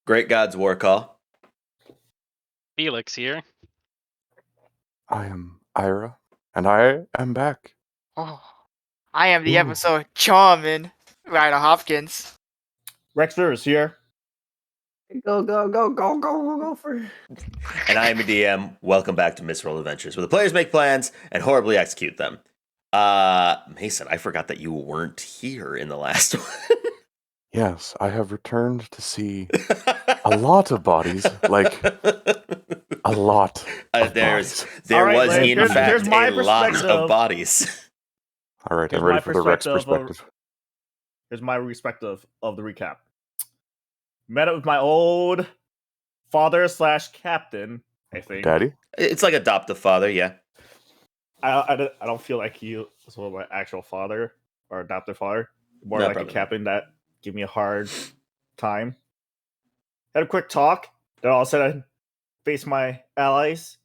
Great Gods War Call. Felix here. I am Ira, and I am back. Oh, I am the Ooh. episode Charmin, Ryder Hopkins. Rexter is here. Go for And I am a DM. Welcome back to Misroll Adventures, where the players make plans and horribly execute them. Mason, I forgot that you weren't here in the last one. Yes, I have returned to see a lot of bodies, like a lot of there bodies. was Alright, in here's fact my a lot perspective. of bodies. All right, Here's I'm ready my for the Rex perspective perspective. Here's my perspective of the recap. Met up with my old father/captain, I think. Daddy? It's like adoptive father, yeah. I don't feel like he was my actual father or adoptive father. More No, like a probably captain that gave me a hard time. Had a quick talk. Then all of a sudden, face my allies.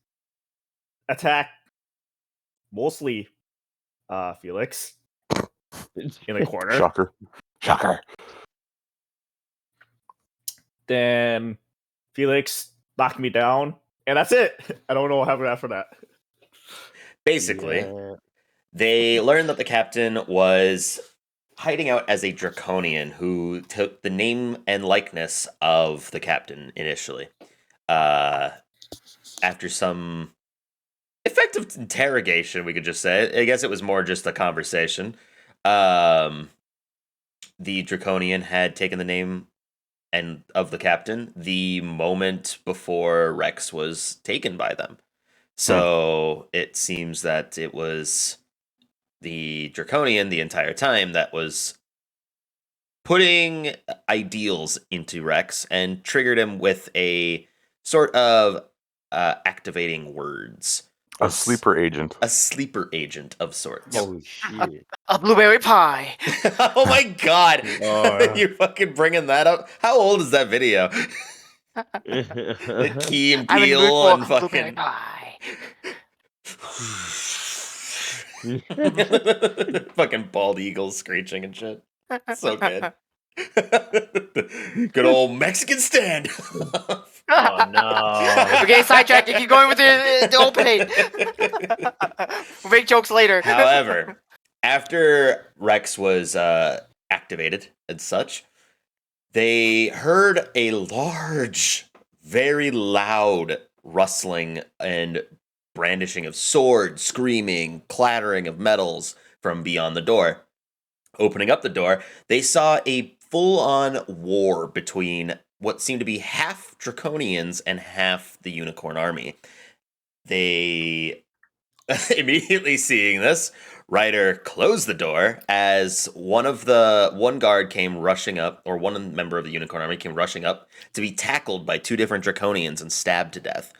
Attack. Mostly Felix. In the corner. Shocker. Then Felix knocked me down. And that's it. I don't know what happened after that. Basically, they learned that the captain was hiding out as a draconian who took the name and likeness of the captain initially. After some effective interrogation, we could just say. I guess it was more just a conversation. The draconian had taken the name and of the captain the moment before Rex was taken by them. So it seems that it was the draconian the entire time that was putting ideals into Rex and triggered him with a sort of activating words. A sleeper agent. A sleeper agent of sorts. Holy shit. A blueberry pie. Oh my god! Oh. You're fucking bringing that up? How old is that video? The Key and I'm in the mood Peele for and blueberry fucking... pie. fucking bald eagles screeching and shit. So good. Good old Mexican standoff. Oh no. We're getting sidetracked. You keep going with the opening. We'll make jokes later. However, after Rex was activated and such, they heard a large, very loud rustling and brandishing of swords, screaming, clattering of metals from beyond the door. Opening up the door, they saw a full-on war between what seemed to be half Draconians and half the Unicorn Army. They, immediately seeing this, Ryder closed the door as one guard came rushing up, or one member of the Unicorn Army came rushing up to be tackled by two different Draconians and stabbed to death.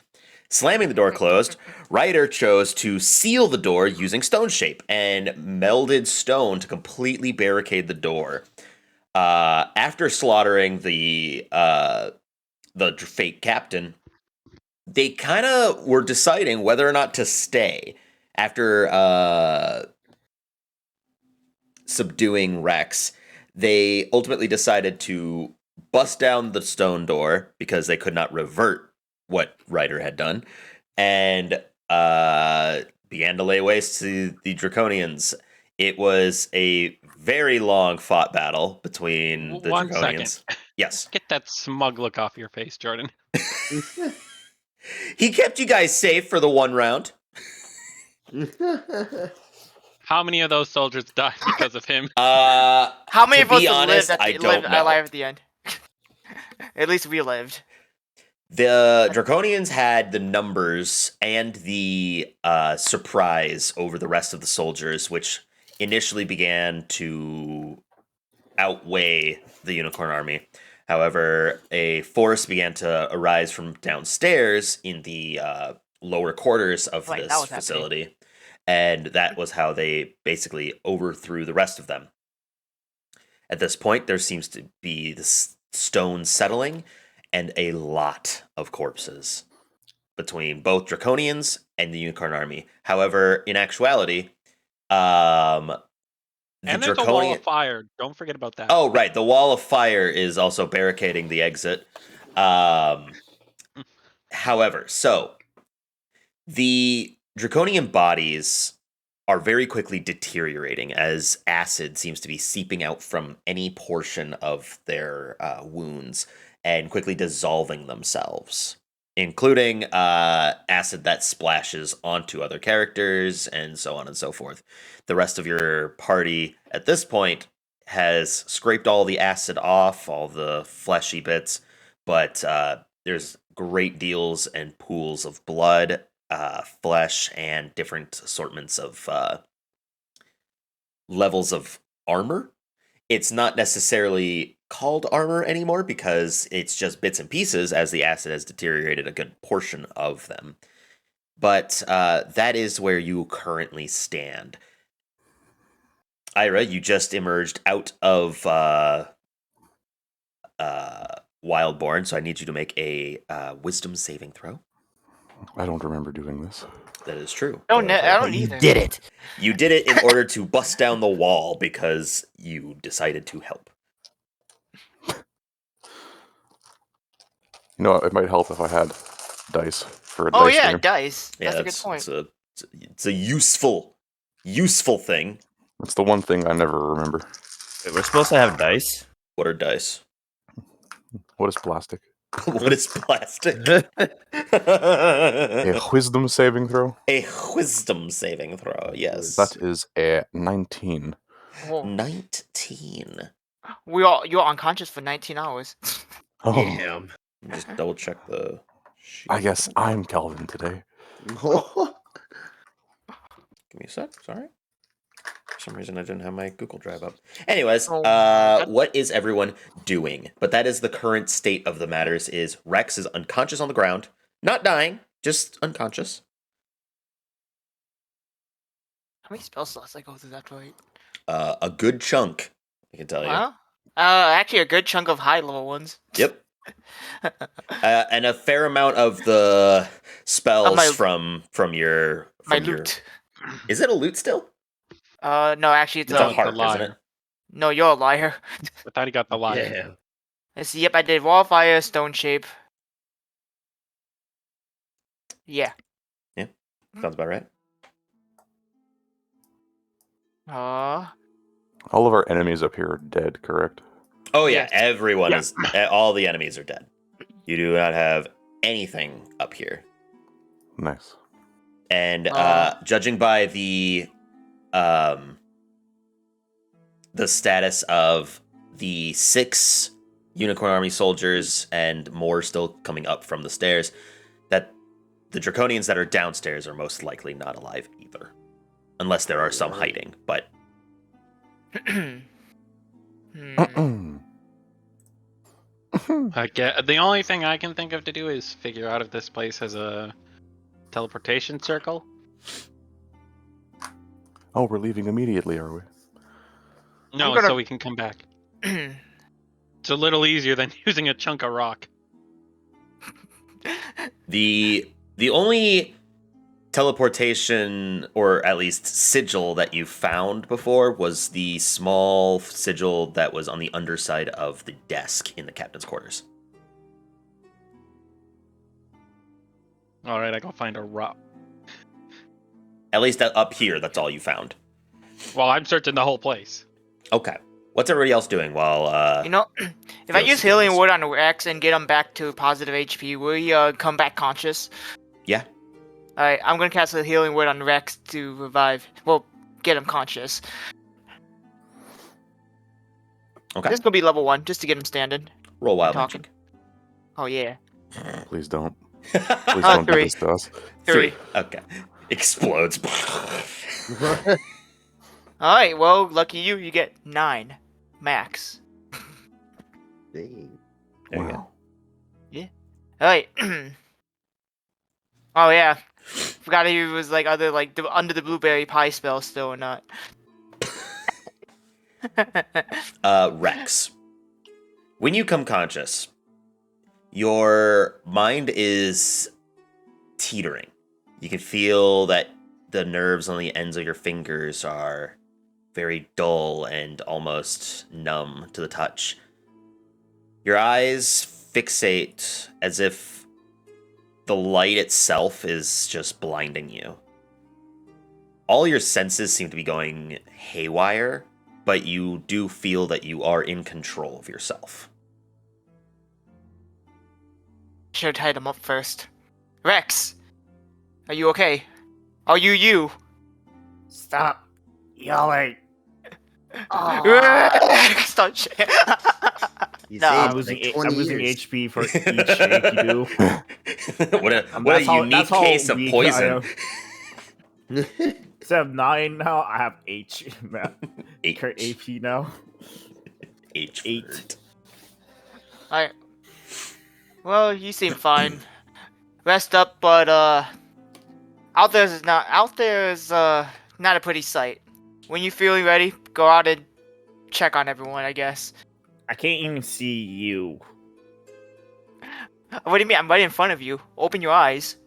Slamming the door closed, Ryder chose to seal the door using stone shape and melded stone to completely barricade the door. After slaughtering the fake captain, they kind of were deciding whether or not to stay after subduing Rex. They ultimately decided to bust down the stone door because they could not revert what Ryder had done, and began to lay waste to the Draconians. It was a very long fought battle between the One Draconians. second. Yes. Get that smug look off your face, Jordan. He kept you guys safe for the one round. How many of those soldiers died because of him? How many To of us be have honest, lived, I lived don't know. alive at the end? At least we lived. The Draconians had the numbers and the surprise over the rest of the soldiers, which initially began to outweigh the Unicorn Army. However, a force began to arise from downstairs in the lower quarters of Right, that this was happening. facility, and that was how they basically overthrew the rest of them. At this point, there seems to be this stone settling and a lot of corpses between both Draconians and the Unicorn Army. However, in actuality, And there's a wall of fire. Don't forget about that. Oh, right. The wall of fire is also barricading the exit. However, so the draconian bodies are very quickly deteriorating as acid seems to be seeping out from any portion of their wounds and quickly dissolving themselves, including acid that splashes onto other characters and so on and so forth. The rest of your party at this point has scraped all the acid off, all the fleshy bits, but there's great deals and pools of blood, flesh, and different assortments of levels of armor. It's not necessarily called armor anymore because it's just bits and pieces as the acid has deteriorated a good portion of them. But that is where you currently stand. Ira, you just emerged out of Wildborn, so I need you to make a wisdom saving throw. I don't remember doing this. That is true. I don't You either. did it. You did it in order to bust down the wall because you decided to help. You know, it might help if I had dice for a Oh dice yeah, game. dice. That's a good point. It's a useful thing. That's the one thing I never remember. Wait, we're supposed to have dice? What are dice? What is plastic? What is plastic? A wisdom saving throw? A wisdom saving throw, yes. That is a 19. Whoa. 19. You're unconscious for 19 hours. Oh, Damn. Just double check the sheet. I guess I'm Calvin today. Give me a sec, sorry. For some reason I didn't have my Google Drive up. Anyways, Oh, God. what is everyone doing? But that is the current state of the matters is Rex is unconscious on the ground. Not dying, just unconscious. How many spell slots I go through that fight? A good chunk, I can tell you. Huh? Actually a good chunk of high level ones. Yep. And a fair amount of the spells my- from your My from your- loot. Is it a loot still? No, actually it's It's a No, heart, it's a isn't it? liar. No, you're a liar. I thought he got the lion. Yeah. Yep, I did wall fire, stone shape. Yeah. Sounds about right. Uh, All of our enemies up here are dead, correct? Oh yeah, Yes. everyone Yeah. is. All the enemies are dead. You do not have anything up here. Nice. And Uh. judging by the status of the 6 Unicorn Army soldiers and more still coming up from the stairs, that the Draconians that are downstairs are most likely not alive either, unless there are some hiding. But hmm. The only thing I can think of to do is figure out if this place has a teleportation circle. Oh, we're leaving immediately, are we? No, gonna- so we can come back. It's a little easier than using a chunk of rock. the only teleportation, or at least sigil, that you found before was the small sigil that was on the underside of the desk in the captain's quarters. All right, I go find a rock. At least up here, that's all you found. Well, I'm searching the whole place. Okay. What's everybody else doing while You know, if I Feels use healing good. word on Rex and get him back to positive HP, will he come back conscious? Yeah. Alright, I'm gonna cast a healing word on Rex to revive. Well, get him conscious. Okay. This is gonna be level 1, just to get him standing. roll wild talking. magic? Oh yeah. Please don't. Please Oh, don't do 3. this to us. 3. Okay. Explodes. Alright, well, lucky you, you get 9. Max. There you go. Wow. Alright. Oh yeah. Forgot he was like under the blueberry pie spell still or not. Rex. When you come conscious, your mind is teetering. You can feel that the nerves on the ends of your fingers are very dull and almost numb to the touch. Your eyes fixate as if the light itself is just blinding you. All your senses seem to be going haywire, but you do feel that you are in control of yourself. Should have tied him up first. Rex, are you okay? Are you? Stop yelling. Rex, don't shit. You No, saved I'm like losing, 20 I'm losing years. HP for each shake you do. what a That's how- unique that's how case of weak I poison. am. Instead of 9 now, I have H. H. AP now. H. Eight. word. Alright. Well, you seem fine. Rest up, but out there's not a pretty sight. When you feeling ready, go out and check on everyone, I guess. I can't even see you. What do you mean? I'm right in front of you. Open your eyes.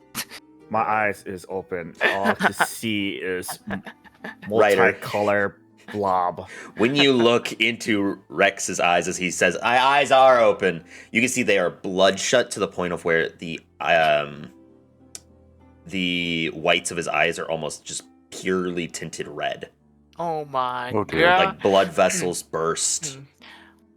My eyes is open. All I can see is Ryder. multicolor blob. When you look into Rex's eyes as he says, "My eyes are open," you can see they are bloodshot to the point of where the whites of his eyes are almost just purely tinted red. Oh my Oh dear. god. Like blood vessels burst.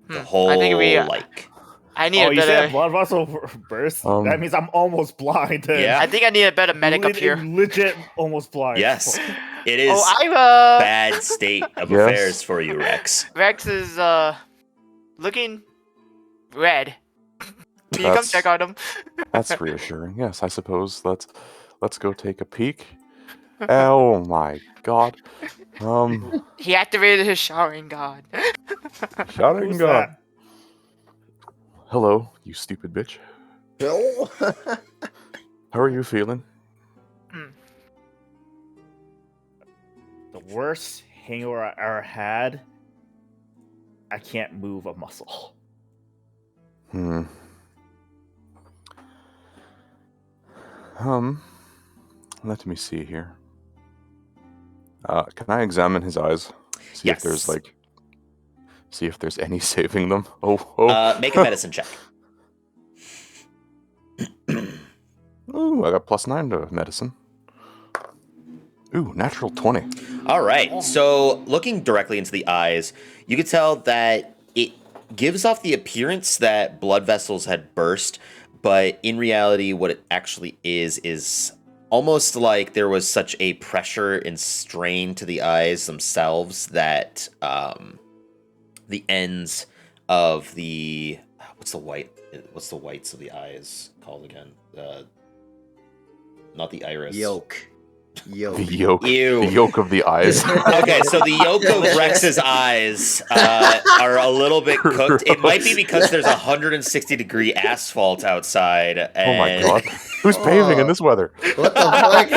The Hmm. whole I think we. like I need Oh, a you said better. blood vessel burst? That means I'm almost blind. Yeah. I think I need a better medic up here. Legit almost blind. yes, it is Oh, I'm bad state of Yes. affairs for you, Rex. Rex is looking red. Can you come That's- check on him? That's reassuring. Yes, I suppose. Let's go take a peek. Oh my god. He activated his showering god. Shouting Who's god. that? Hello, you stupid bitch. Bill? How are you feeling? The worst hangover I ever had. I can't move a muscle. Hmm. Let me see here. Can I examine his eyes? See if there's Yes. see if there's any saving them. Oh. Make a medicine check. Ooh, I got +9 to medicine. Ooh, natural 20. All right. So, looking directly into the eyes, you could tell that it gives off the appearance that blood vessels had burst, but in reality, what it actually is almost like there was such a pressure and strain to the eyes themselves that the ends of the what's the whites of the eyes called again? Not the iris. Yolk. The Yolk. yolk. Ew. The yolk of the eyes. Okay, so the yolk of Rex's eyes are a little bit cooked. It might be because there's 160-degree asphalt outside. Oh And my god. Who's paving in this weather? What the fuck?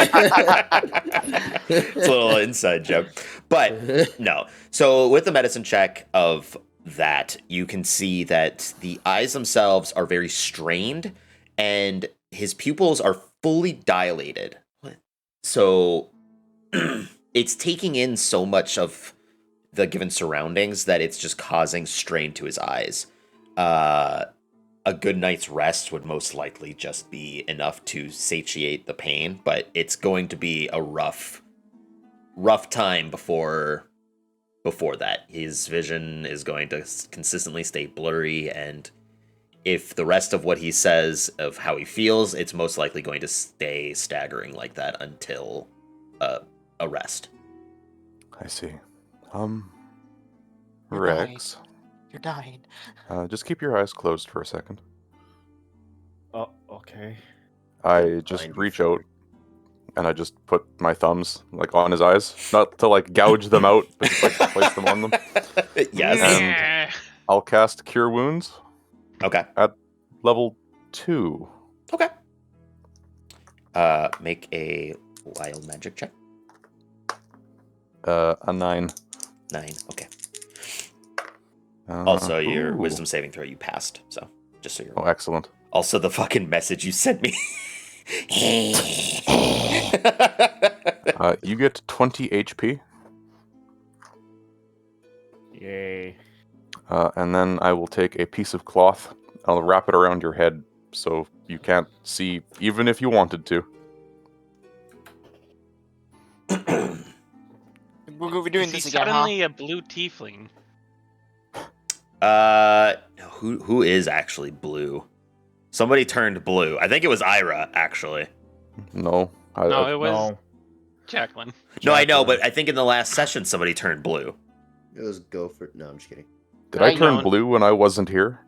It's a little inside joke. But no. So with the medicine check of that, you can see that the eyes themselves are very strained and his pupils are fully dilated. So it's taking in so much of the given surroundings that it's just causing strain to his eyes. A good night's rest would most likely just be enough to satiate the pain, but it's going to be a rough time before that. His vision is going to consistently stay blurry, and if the rest of what he says of how he feels, it's most likely going to stay staggering like that until a rest. I see. You're Rex, You're dying. just keep your eyes closed for a second. Oh, okay. I just Blind reach before. out and I just put my thumbs on his eyes, not to gouge them out, but just place them on them. Yes. And I'll cast Cure Wounds Okay. level 2. Okay. Make a wild magic check. A 9. 9. Okay. Also, your ooh. wisdom saving throw you passed. So, just so you're Oh, aware. excellent. Also, the fucking message you sent me. You get 20 HP, Yay. and then I will take a piece of cloth I'll wrap it around your head so you can't see, even if you wanted to. We're doing Is he this again, huh? suddenly a blue tiefling? Who is actually blue? Somebody turned blue. I think it was Ira, actually. No. No, it was No. Jacqueline. No, I know, but I think in the last session somebody turned blue. It was Gopher. No, I'm just kidding. Did I I turn know. blue when I wasn't here?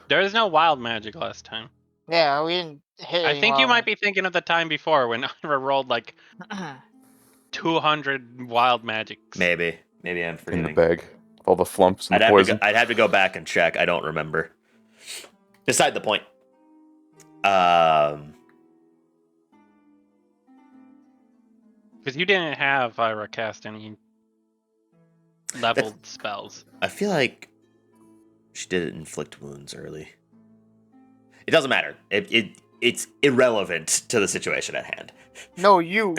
There was no wild magic last time. Yeah, we didn't hit I any think you wild might be thinking of the time before when Ira rolled like magic. 200 wild magics. Maybe I'm In the forgetting. bag. All the flumps and the poison. I'd have to go back and check. I don't remember. Beside the point. Because you didn't have Ira cast any leveled spells. I feel like she did inflict wounds early. It doesn't matter. It's irrelevant to the situation at hand. No, you.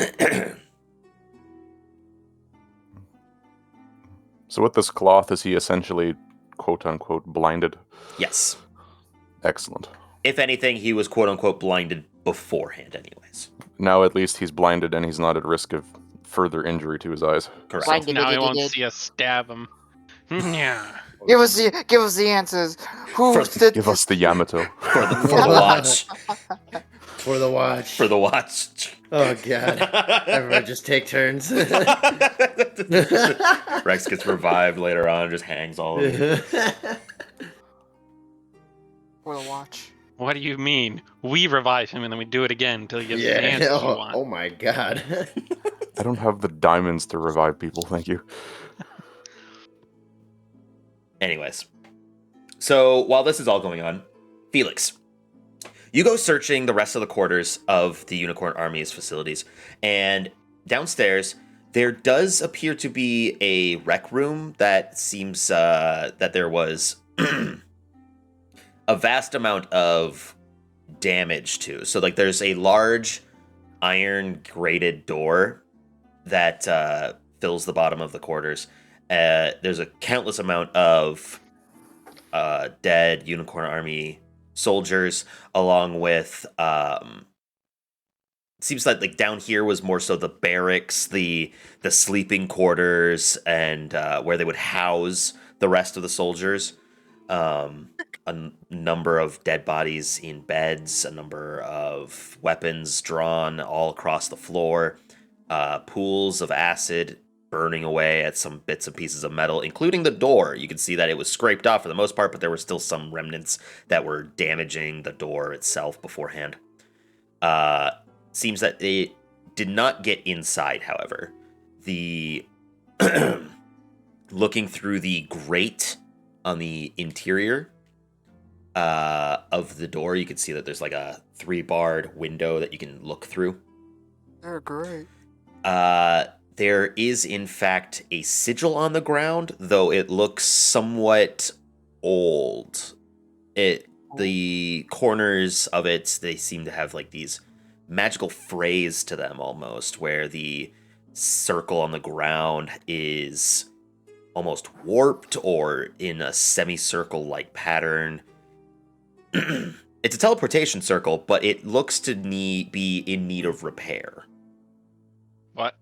So with this cloth, is he essentially, quote-unquote, blinded? Yes. Excellent. If anything, he was quote unquote blinded beforehand, anyways. Now at least he's blinded and he's not at risk of further injury to his eyes. Correct. Blinded. Now he won't Did. see us stab him. Yeah. Give us the answers. Who First, did Give us the Yamato. For the watch. For the watch. For the watch. Oh god. Everyone just take turns. Rex gets revived later on, just hangs all over. for the watch? What do you mean? We revive him and then we do it again until he gives the Yeah. answer you Oh, want. oh my god. I don't have the diamonds to revive people, thank you. Anyways, so while this is all going on, Felix, you go searching the rest of the quarters of the Unicorn Army's facilities, and downstairs there does appear to be a rec room that seems that there was a vast amount of damage to. So like there's a large iron grated door that fills the bottom of the quarters. There's a countless amount of dead Unicorn Army soldiers, along with it seems like down here was more so the barracks, the sleeping quarters, and where they would house the rest of the soldiers. A number of dead bodies in beds, a number of weapons drawn all across the floor, pools of acid burning away at some bits and pieces of metal, including the door. You can see that it was scraped off for the most part, but there were still some remnants that were damaging the door itself beforehand. Seems that they did not get inside, however. The looking through the grate on the interior of the door, you can see that there's like a 3-barred window that you can look through. They're great. There is, in fact, a sigil on the ground, though it looks somewhat old. The corners of it, they seem to have like these magical phrase to them almost, where the circle on the ground is almost warped or in a semicircle-like pattern. It's a teleportation circle, but it looks to be in need of repair. What?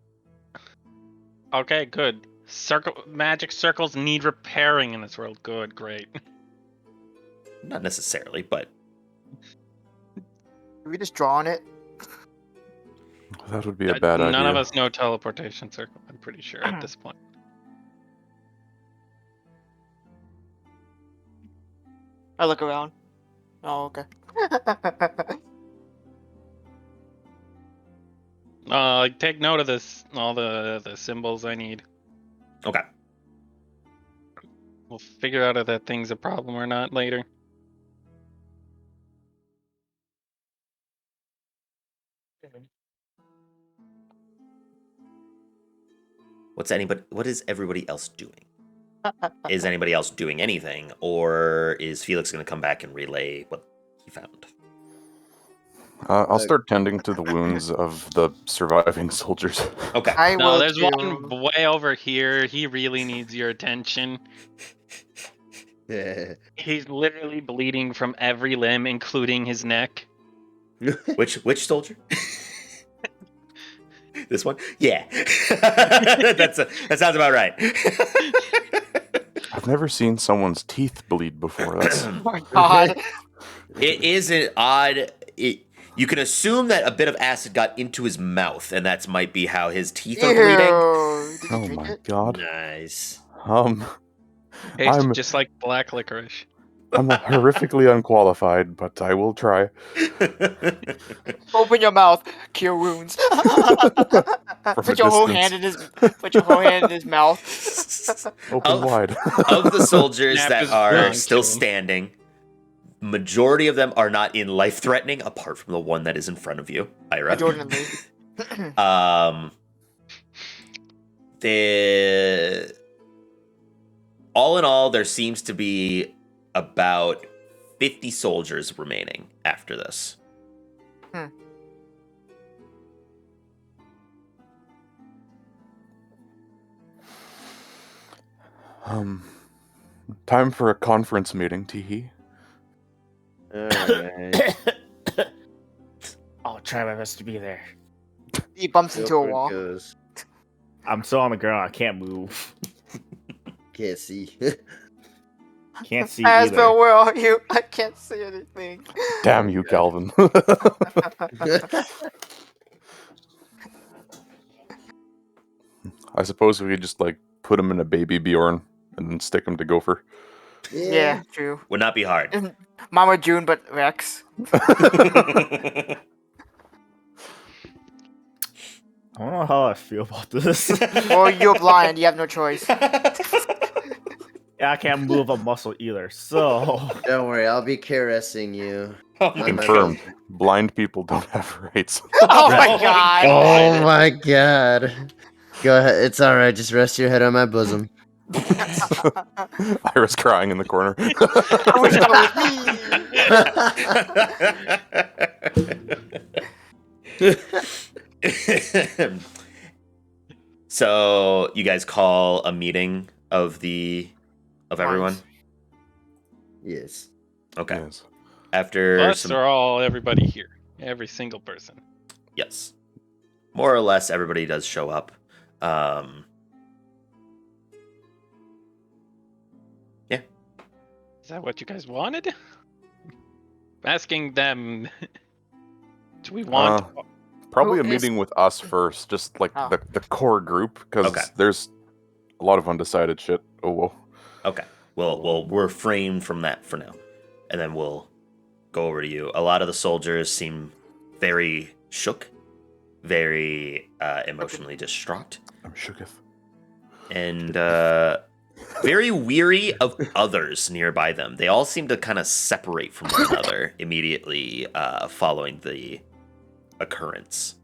Okay, good. Magic circles need repairing in this world. Good, great. Not necessarily, but Did we just draw on it? That would be a bad idea. None of us know teleportation circle, I'm pretty sure at this point. I look around. Oh, okay. Take note of this, all the symbols I need. okay. We'll figure out if that thing's a problem or not later. What is everybody else doing? Is anybody else doing anything, or is Felix going to come back and relay what he found? I'll start tending to the wounds of the surviving soldiers. Okay. I No, will there's do... one way over here. He really needs your attention. He's literally bleeding from every limb, including his neck. Which soldier? This one? Yeah. That sounds about right. I've never seen someone's teeth bleed before. That's Oh my god. It is an odd. You can assume that a bit of acid got into his mouth, and that might be how his teeth are bleeding. Ew. Did you oh drink my it? god. Nice. Tastes I'm just like black licorice. I'm horrifically unqualified, but I will try. Open your mouth. Cure wounds. From Put a your whole distance. hand in his mouth. Open Of- wide. Of the soldiers Snap that his are tongue, still kill him. standing, majority of them are not in life threatening, apart from the one that is in front of you, Ira. Jordan Lee. The all in all, there seems to be about 50 soldiers remaining after this. Time for a conference meeting, Teehee. Alright. I'll try my best to be there. He bumps into a wall. Goes. I'm still on the ground. I can't move. Can't see. Can't see Asbel, either. where are you? I can't see anything. Damn you, Calvin. I suppose we could just like put him in a baby Bjorn and then stick him to Gopher. Yeah, true. Would not be hard. Mama June, but Rex. I don't know how I feel about this. Or you're blind. You have no choice. Yeah, I can't move a muscle either. So Don't worry, I'll be caressing you. Oh on my Confirmed. bosom. Blind people don't have rights. Oh my Oh my god. Oh my god. Go ahead. It's alright. Just rest your head on my bosom. Ira's crying in the corner. I wish that was me. So you guys call a meeting of everyone? Nice. Yes. Okay. Yes. After Plus, some they're all everybody here. Every single person. yes. More or less everybody does show up. Yeah. Is that what you guys wanted? Asking them. Do we want? Probably a Who is- meeting with us first, just like Oh. the core group, because Okay. there's a lot of undecided shit. Oh, whoa. Okay. We'll refrain from that for now. And then we'll go over to you. A lot of the soldiers seem very shook, very emotionally distraught, I'm shooketh. and very weary of others nearby them. They all seem to kind of separate from one another immediately following the occurrence.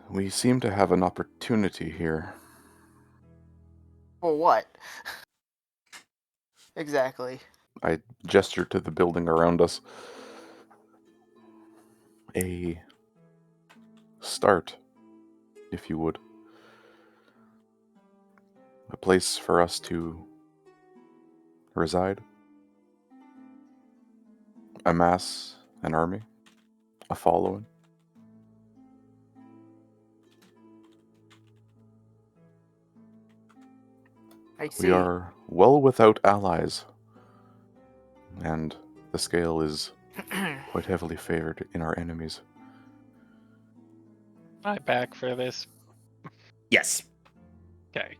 We seem to have an opportunity here. For what? Exactly. I gesture to the building around us. A start, if you would. A place for us to reside. Amass an army. A following. I see. We are well without allies. And the scale is quite heavily favored in our enemies. I back for this. Yes. Okay.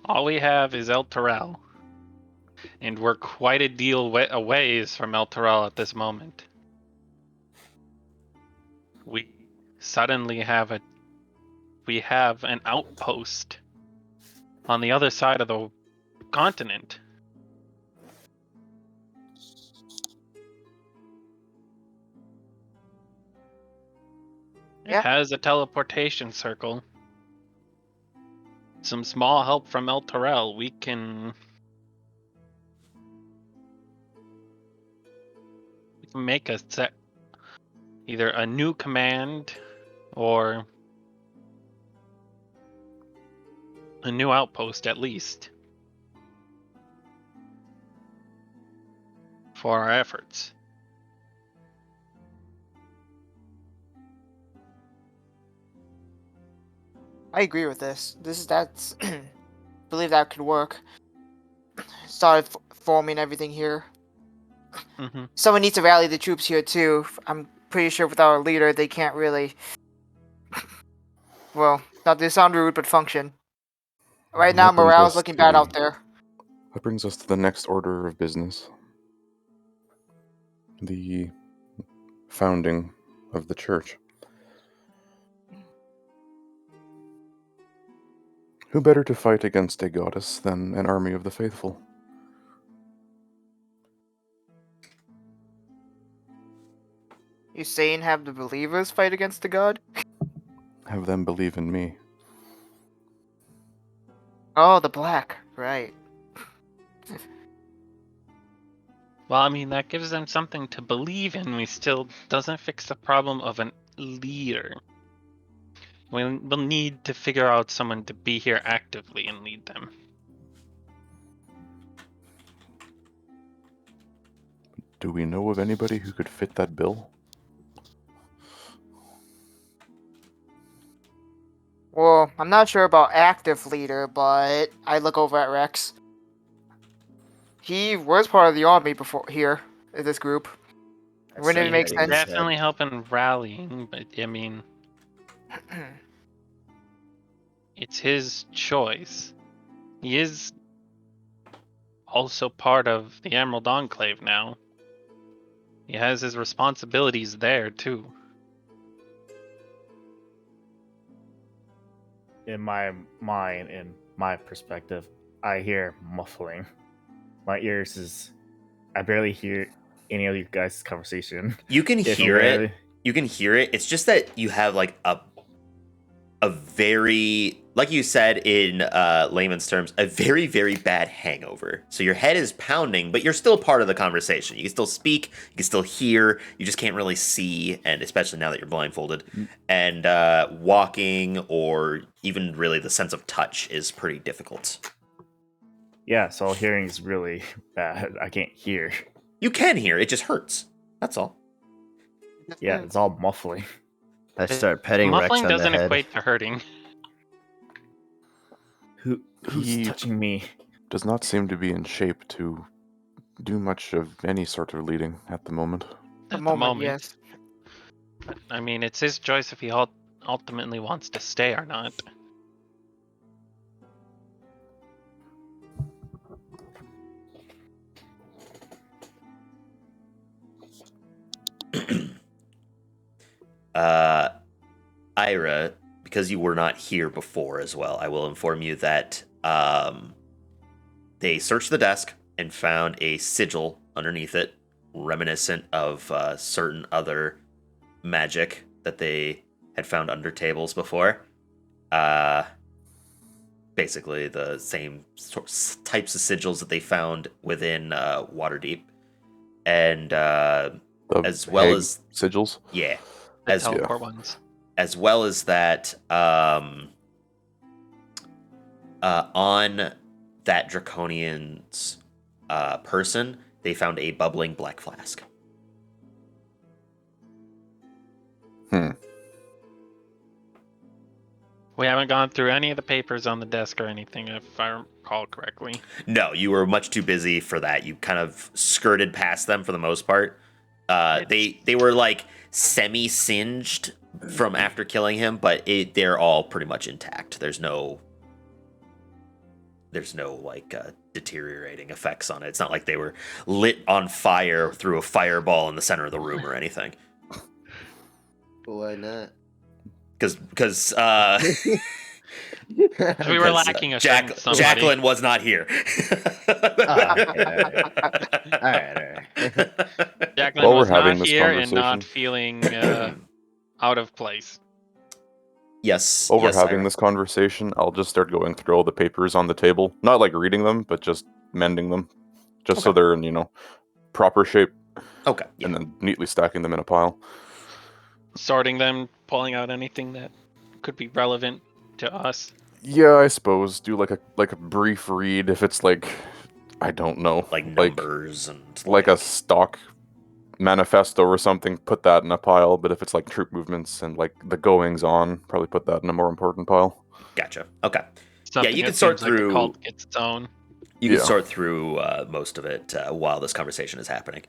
All we have is El Terrell. And we're quite a deal a ways from El Terrell at this moment. We suddenly have an outpost on the other side of the continent. Yeah. It has a teleportation circle. Some small help from El Terrell. We can make a set. either a new command or a new outpost at least for our efforts. I agree with this. That's believe that could work. Start forming everything here. Mm-hmm. Someone needs to rally the troops here too. I'm pretty sure without a leader, they can't really. Well, not to sound rude, but function. Right now, That brings morale's us looking bad to- out there. That brings us to the next order of business. The founding of the church. Who better to fight against a goddess than an army of the faithful? You saying have the believers fight against the god? Have them believe in me. Oh, the black, right? Well, I mean, that gives them something to believe in. We still doesn't fix the problem of a leader. We'll need to figure out someone to be here actively and lead them. Do we know of anybody who could fit that bill? Well, I'm not sure about active leader, but I look over at Rex. He was part of the army before here, in this group. Wouldn't it make sense? Definitely helping rallying, but I mean, it's his choice. He is also part of the Emerald Enclave now. He has his responsibilities there too. In my mind, in my perspective, I hear muffling. My ears is. I barely hear any of you guys' conversation. You can If hear you it. You can hear it. It's just that you have like a very, like you said in layman's terms, a very, very bad hangover. So your head is pounding, but you're still part of the conversation. You can still speak, you can still hear, you just can't really see, and especially now that you're blindfolded. And walking or even really the sense of touch is pretty difficult. Yeah, so hearing is really bad. I can't hear. You can hear, it just hurts. That's all. Yeah, it's all muffling. I start petting Rex Muffling on the doesn't head. equate to hurting. Who's He- touching me? Does not seem to be in shape to do much of any sort of leading at the moment. The At moment, yes. But, I mean, it's his choice if he ultimately wants to stay or not. Ira, because you were not here before as well, I will inform you that they searched the desk and found a sigil underneath it, reminiscent of certain other magic that they had found under tables before. Basically, the same types of sigils that they found within Waterdeep, and The as well Hague as sigils. yeah, The as teleport ones. as well as that on that Draconian's person, they found a bubbling black flask. We haven't gone through any of the papers on the desk or anything, if I recall correctly. No, you were much too busy for that. You kind of skirted past them for the most part. They were like semi-singed from after killing him, but they're all pretty much intact. There's no like deteriorating effects on it. It's not like they were lit on fire through a fireball in the center of the room or anything. Why not? Because We were lacking a certain somebody. Jacqueline was not here. Alright. Jacqueline While we're was not having this here and not conversation- feeling out of place. Yes. While we're yes, having Ira. this conversation, I'll just start going through all the papers on the table. Not like reading them, but just mending them. Just so Okay. they're in, proper shape, Okay. Yeah. and then neatly stacking them in a pile. sorting them, pulling out anything that could be relevant to us. Yeah, I suppose do like a brief read if it's like, I don't know, Like numbers and like a stock manifesto or something. Put that in a pile. But if it's like troop movements and like the goings on, probably put that in a more important pile. Gotcha. Okay. Something you can that sort seems like the through- cult gets its own. You can Yeah. sort through most of it while this conversation is happening.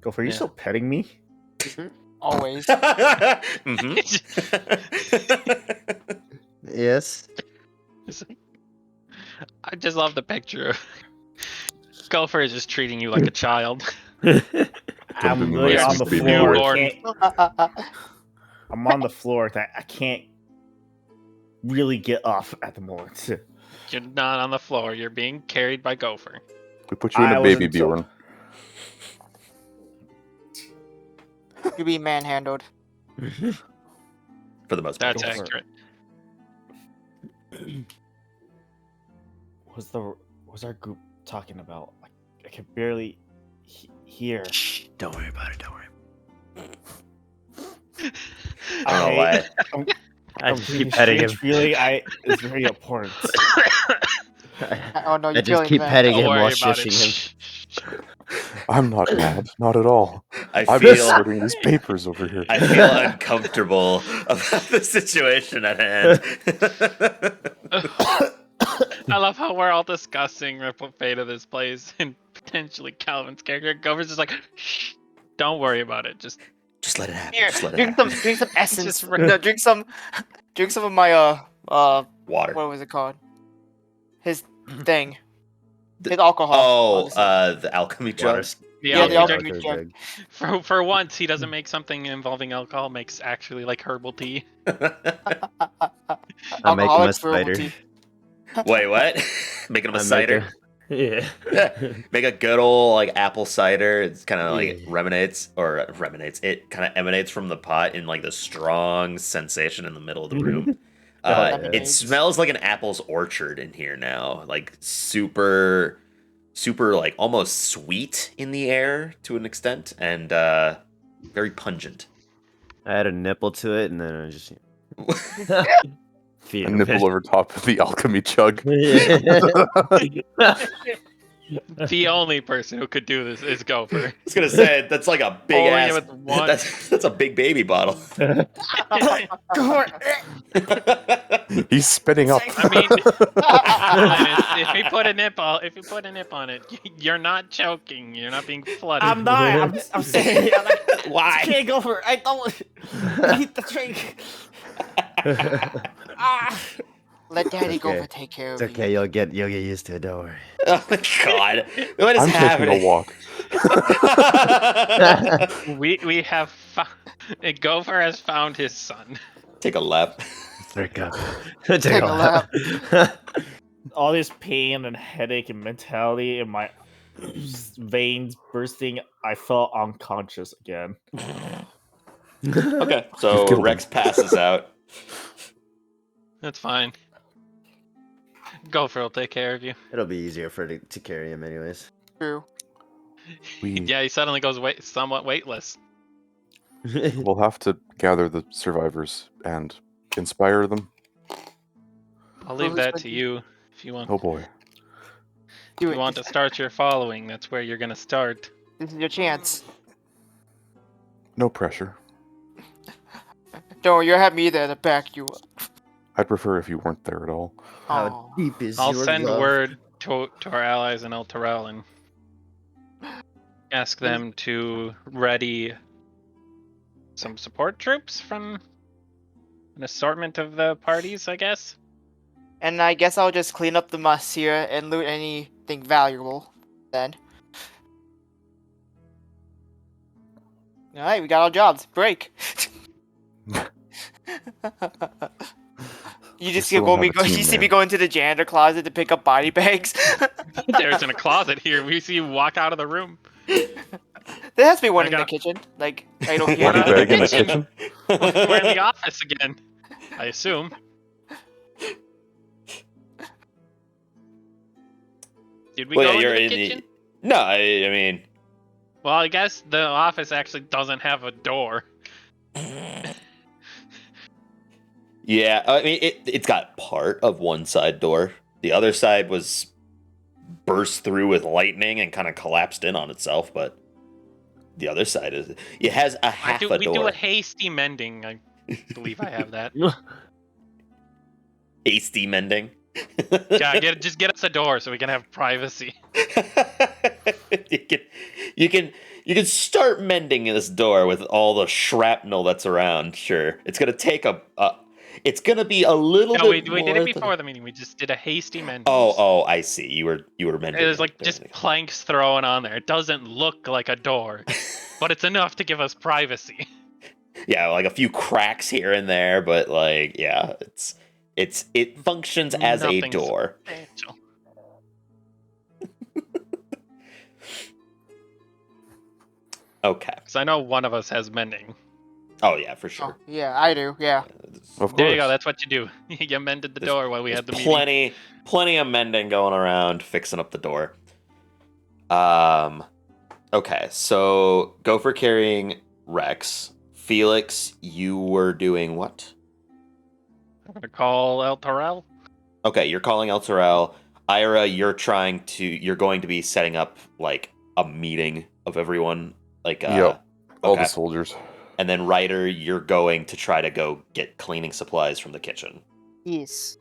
Gopher, are you Yeah. still petting me? Always. Mhm. Yes. I just love the picture of Gopher is just treating you like a child. I'm Something literally like on the baby floor. boy. I'm on the floor. I can't really get up at the moment. You're not on the floor. You're being carried by Gopher. We put you in I a baby wasn't told. Bjorn. You be manhandled. For the most part. That's Gopher. accurate. Was our group talking about? I can barely hear. Don't worry about it. Don't worry. I don't know why. I I'm just getting keep a petting him. strange feeling. It's very important. Oh no, I you're just feeling keep bad. petting Don't him worry while about it. shushing him. I'm not mad, not at all. I I'm just feel sorting these papers over here. I feel uncomfortable about the situation at hand. I love how we're all discussing the fate of this place and potentially Calvin's character. Gopher's just like, shh, don't worry about it. Just Just let it happen. Here, Just let it drink happen. some essence. Just No, drink some of my Water. what was it called? His thing. His alcohol. Oh, obviously. the alchemy jug. Water. Yeah, the alchemy alchemy drink. jug. For once, he doesn't make something involving alcohol. Makes actually like herbal tea. I'm making Alcoholic a spider. tea. Wait, what? Making him a I make cider? Yeah. Make a good old like apple cider. It's kind of like Yeah. remanates. It kind of emanates from the pot in like the strong sensation in the middle of the room. yeah. It smells like an apple's orchard in here now. Like super, super like almost sweet in the air to an extent, and very pungent. I add a nipple to it, and then I just feed A him nipple it. over top of the alchemy jug. The only person who could do this is Gopher. I was gonna say that's like a big Only ass. with one. That's a big baby bottle. He's spitting up. I mean, Linus, if you put a nip on it, you're not choking. You're not being flooded. I'm not. I'm saying. I'm like, Why? can't go for it. I don't. I need the drink. Ah. Let Daddy Okay. go take care of It's okay, you'll get used to it, don't worry. Oh my god! What is I'm happening? taking a walk. We have Gopher has found his son. Take a lap. Take a Take a lap. All this pain and headache and mentality in my veins bursting. I felt unconscious again. Okay, so killed him. Rex passes out. That's fine. Gopher will take care of you. It'll be easier for it to carry him, anyways. True. We Yeah, he suddenly goes somewhat weightless. will have to gather the survivors and inspire them. I'll leave Who's that with to you? you if you want. Oh boy. Do If it. you want to start your following, that's where you're gonna start. This is your chance. No pressure. Don't worry, you'll have me there to back you up. I'd prefer if you weren't there at all. How Aw. deep is I'll your send love? word to our allies in El Terrell and ask them to ready some support troops from an assortment of the parties, I guess. And I guess I'll just clean up the mess here and loot anything valuable then. Alright, we got our jobs. Break. You just still go have me a go. team, You see me man. go into the janitor closet to pick up body bags. There's in a closet here. We see you walk out of the room. There has to be one I in the got- kitchen, like right over here. What Body are bag in the kitchen? kitchen. We're in the office again, I assume. Did we Well, go yeah, into you're the in kitchen? No, I mean, Well, I guess the office actually doesn't have a door. yeah. I mean, it's got part of one side door. The other side was burst through with lightning and kind of collapsed in on itself, but the other side is it has a half a We do door. a hasty mending. I believe I have that. Hasty mending. Yeah, just get us a door so we can have privacy. you can start mending this door with all the shrapnel that's around. Sure, it's gonna take it's gonna be a little No, bit we more did it than- before the meeting. We just did a hasty mending. Oh, I see. You were mending. It was like during just the- planks thrown on there. It doesn't look like a door, but it's enough to give us privacy. Yeah, like a few cracks here and there, but like, yeah, it functions as a Nothing door. substantial. Okay. Because I know one of us has mending. Oh yeah, for Oh, sure. yeah, I do. Yeah. Of There you go. course. That's what you do. You mended the There's- door while we There's had the meeting. plenty of mending going around, fixing up the door. Okay, so go for carrying Rex. Felix, you were doing what? I'm gonna call El Torel. Okay, you're calling El Terrell. Ira, you're going to be setting up like a meeting of everyone. Like Yep. All okay. the soldiers. And then Ryder, you're going to try to go get cleaning supplies from the kitchen. Yes.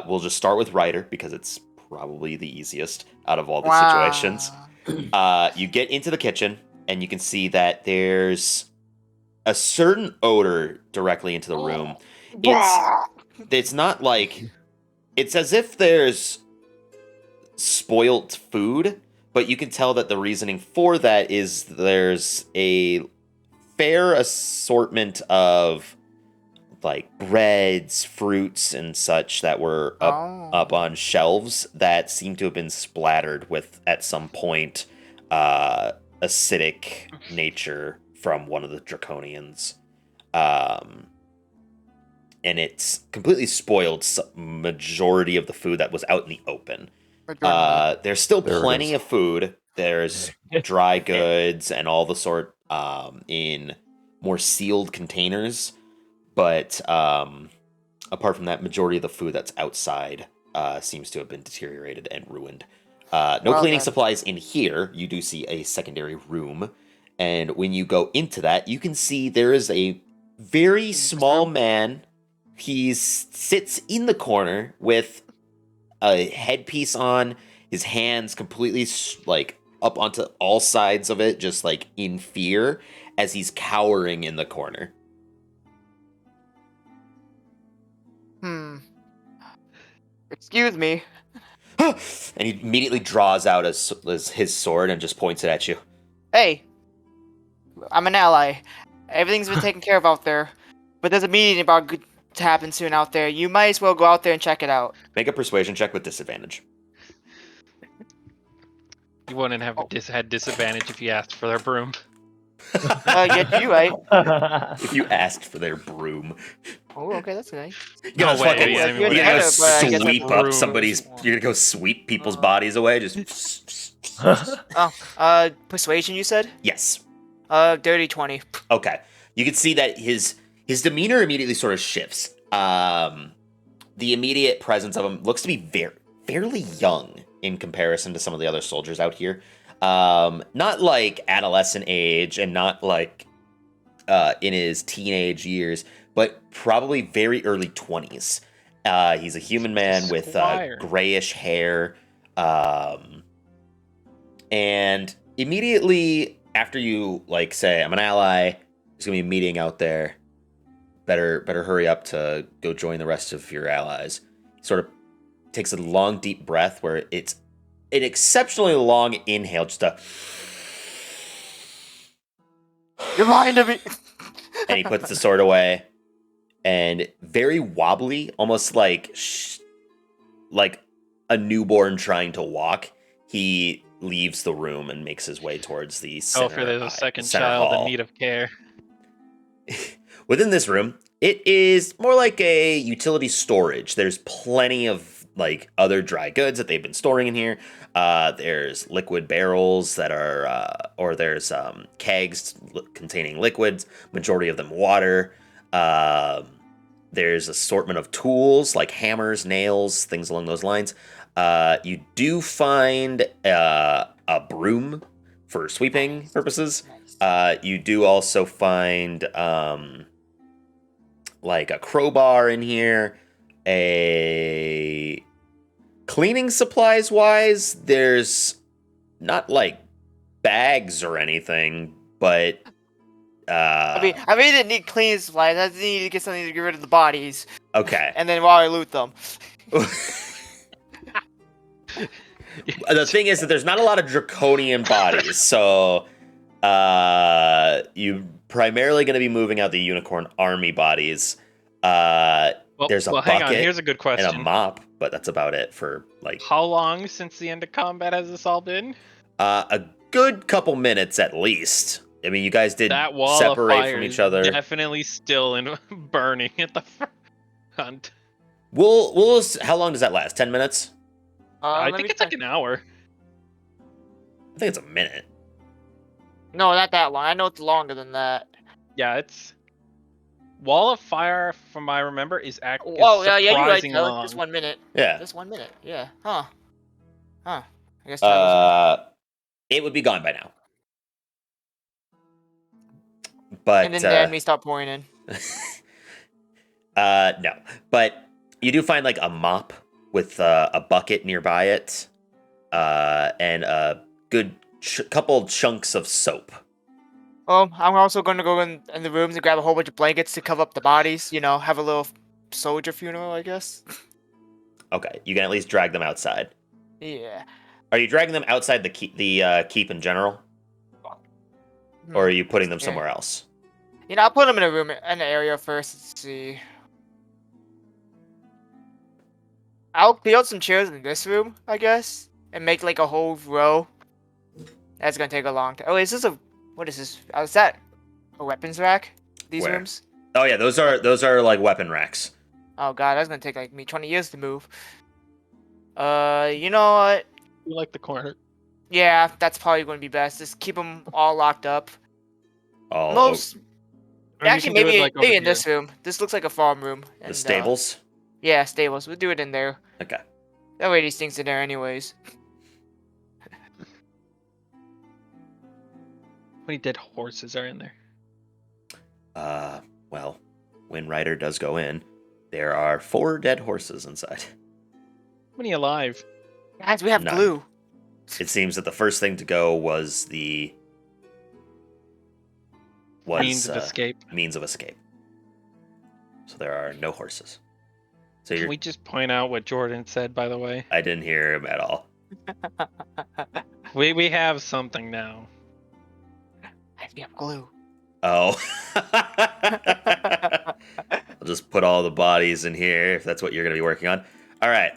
We'll just start with Ryder because it's probably the easiest out of all the situations. You get into the kitchen and you can see that there's a certain odor directly into the room. It's not like it's as if there's spoilt food, but you can tell that the reasoning for that is there's a fair assortment of like breads, fruits, and such that were up on shelves that seem to have been splattered with at some point acidic nature from one of the draconians. And it's completely spoiled majority of the food that was out in the open. There's still There it plenty is. of food. There's dry goods and all the sort in more sealed containers. But apart from that, majority of the food that's outside seems to have been deteriorated and ruined. No Well cleaning then. supplies in here. You do see a secondary room. And when you go into that, you can see there is a very small man. He sits in the corner with a headpiece on, his hands completely like up onto all sides of it, just like in fear as he's cowering in the corner. Excuse me. And he immediately draws out his sword and just points it at you. Hey, I'm an ally. Everything's been taken care of out there, but there's a meeting about to happen soon out there. You might as well go out there and check it out. Make a persuasion check with disadvantage. You wouldn't have had disadvantage if you asked for their broom. Yeah, you right. If you asked for their broom, Oh, okay, that's nice. you're gonna No way, fucking- I mean, you're gonna go better, but I guess sweep that's up broom. somebody's. You're gonna go sweep people's bodies away. Just Persuasion, you said? yes. Dirty 20. Okay. You can see that his demeanor immediately sort of shifts. The immediate presence of him looks to be fairly young in comparison to some of the other soldiers out here. Not like adolescent age and not like in his teenage years, but probably very early 20s. He's a human man with Squire. grayish hair. And immediately after you like say, I'm an ally, there's gonna be a meeting out there. Better hurry up to go join the rest of your allies. Sort of takes a long, deep breath where it's an exceptionally long inhale, just a, You're lying to me. and he puts the sword away, and very wobbly, almost like a newborn trying to walk. He leaves the room and makes his way towards the center. Oh, for there's a second center child hall. in need of care. Within this room, it is more like a utility storage. There's plenty of like other dry goods that they've been storing in here. There's liquid barrels that are, or there's kegs containing liquids. Majority of them water. There's assortment of tools like hammers, nails, things along those lines. You do find a broom for sweeping purposes. You do also find like a crowbar in here. A cleaning supplies wise, there's not like bags or anything, but I really didn't need cleaning supplies. I just needed to get something to get rid of the bodies, okay. and then while I loot them. The thing is that there's not a lot of draconian bodies, so you're primarily going to be moving out the unicorn army bodies. There's a hang on. bucket Here's a good and question. a mop, but that's about it for like How long since the end of combat has this all been? a good couple minutes at least. I mean, you guys did That wall separate of fire from is each other. definitely still in burning at the front. We'll. How long does that last? 10 minutes? I Let think me it's check. like an hour. I think it's a minute. No, not that long. I know it's longer than that. Yeah, it's wall of fire. From what I remember, is actually Oh, yeah, you're right. surprising Tyler. long. Just 1 minute. Yeah. Just 1 minute. Yeah. Huh. I guess Tyler's It would be gone by now. But and then the enemy start pouring in. no. But you do find like a mop with a bucket nearby it, and a good couple chunks of soap. Well, I'm also going to go in the rooms and grab a whole bunch of blankets to cover up the bodies. You know, have a little soldier funeral, I guess. Okay, you can at least drag them outside. Yeah. Are you dragging them outside the keep in general, or are you putting them Yeah. somewhere else? You know, I'll put them in a room, in an area first. Let's see. I'll build some chairs in this room, I guess, and make like a whole row. That's gonna take a long time. Oh, is this a? What is this? Oh, is that a weapons rack? These Where? rooms? Oh yeah, those are like weapon racks. Oh god, that's gonna take like me 20 years to move. You know what? You like the corner? Yeah, that's probably going to be best. Just keep them all locked up. All Most, Or you actually, can do it, maybe like, maybe over in this room. This looks like a farm room. the and, stables. Yeah, stables. We'll do it in there. Okay. That way these things in there anyways. How many dead horses are in there? Well, when Ryder does go in, there are 4 dead horses inside. How many alive? Guys, we have None. glue. It seems that the first thing to go was the Means of escape. means of escape. So there are no horses. So Can you're, we just point out what Jordan said, by the way? I didn't hear him at all. We have something now. We have glue. Oh. I'll just put all the bodies in here if that's what you're going to be working on. All right.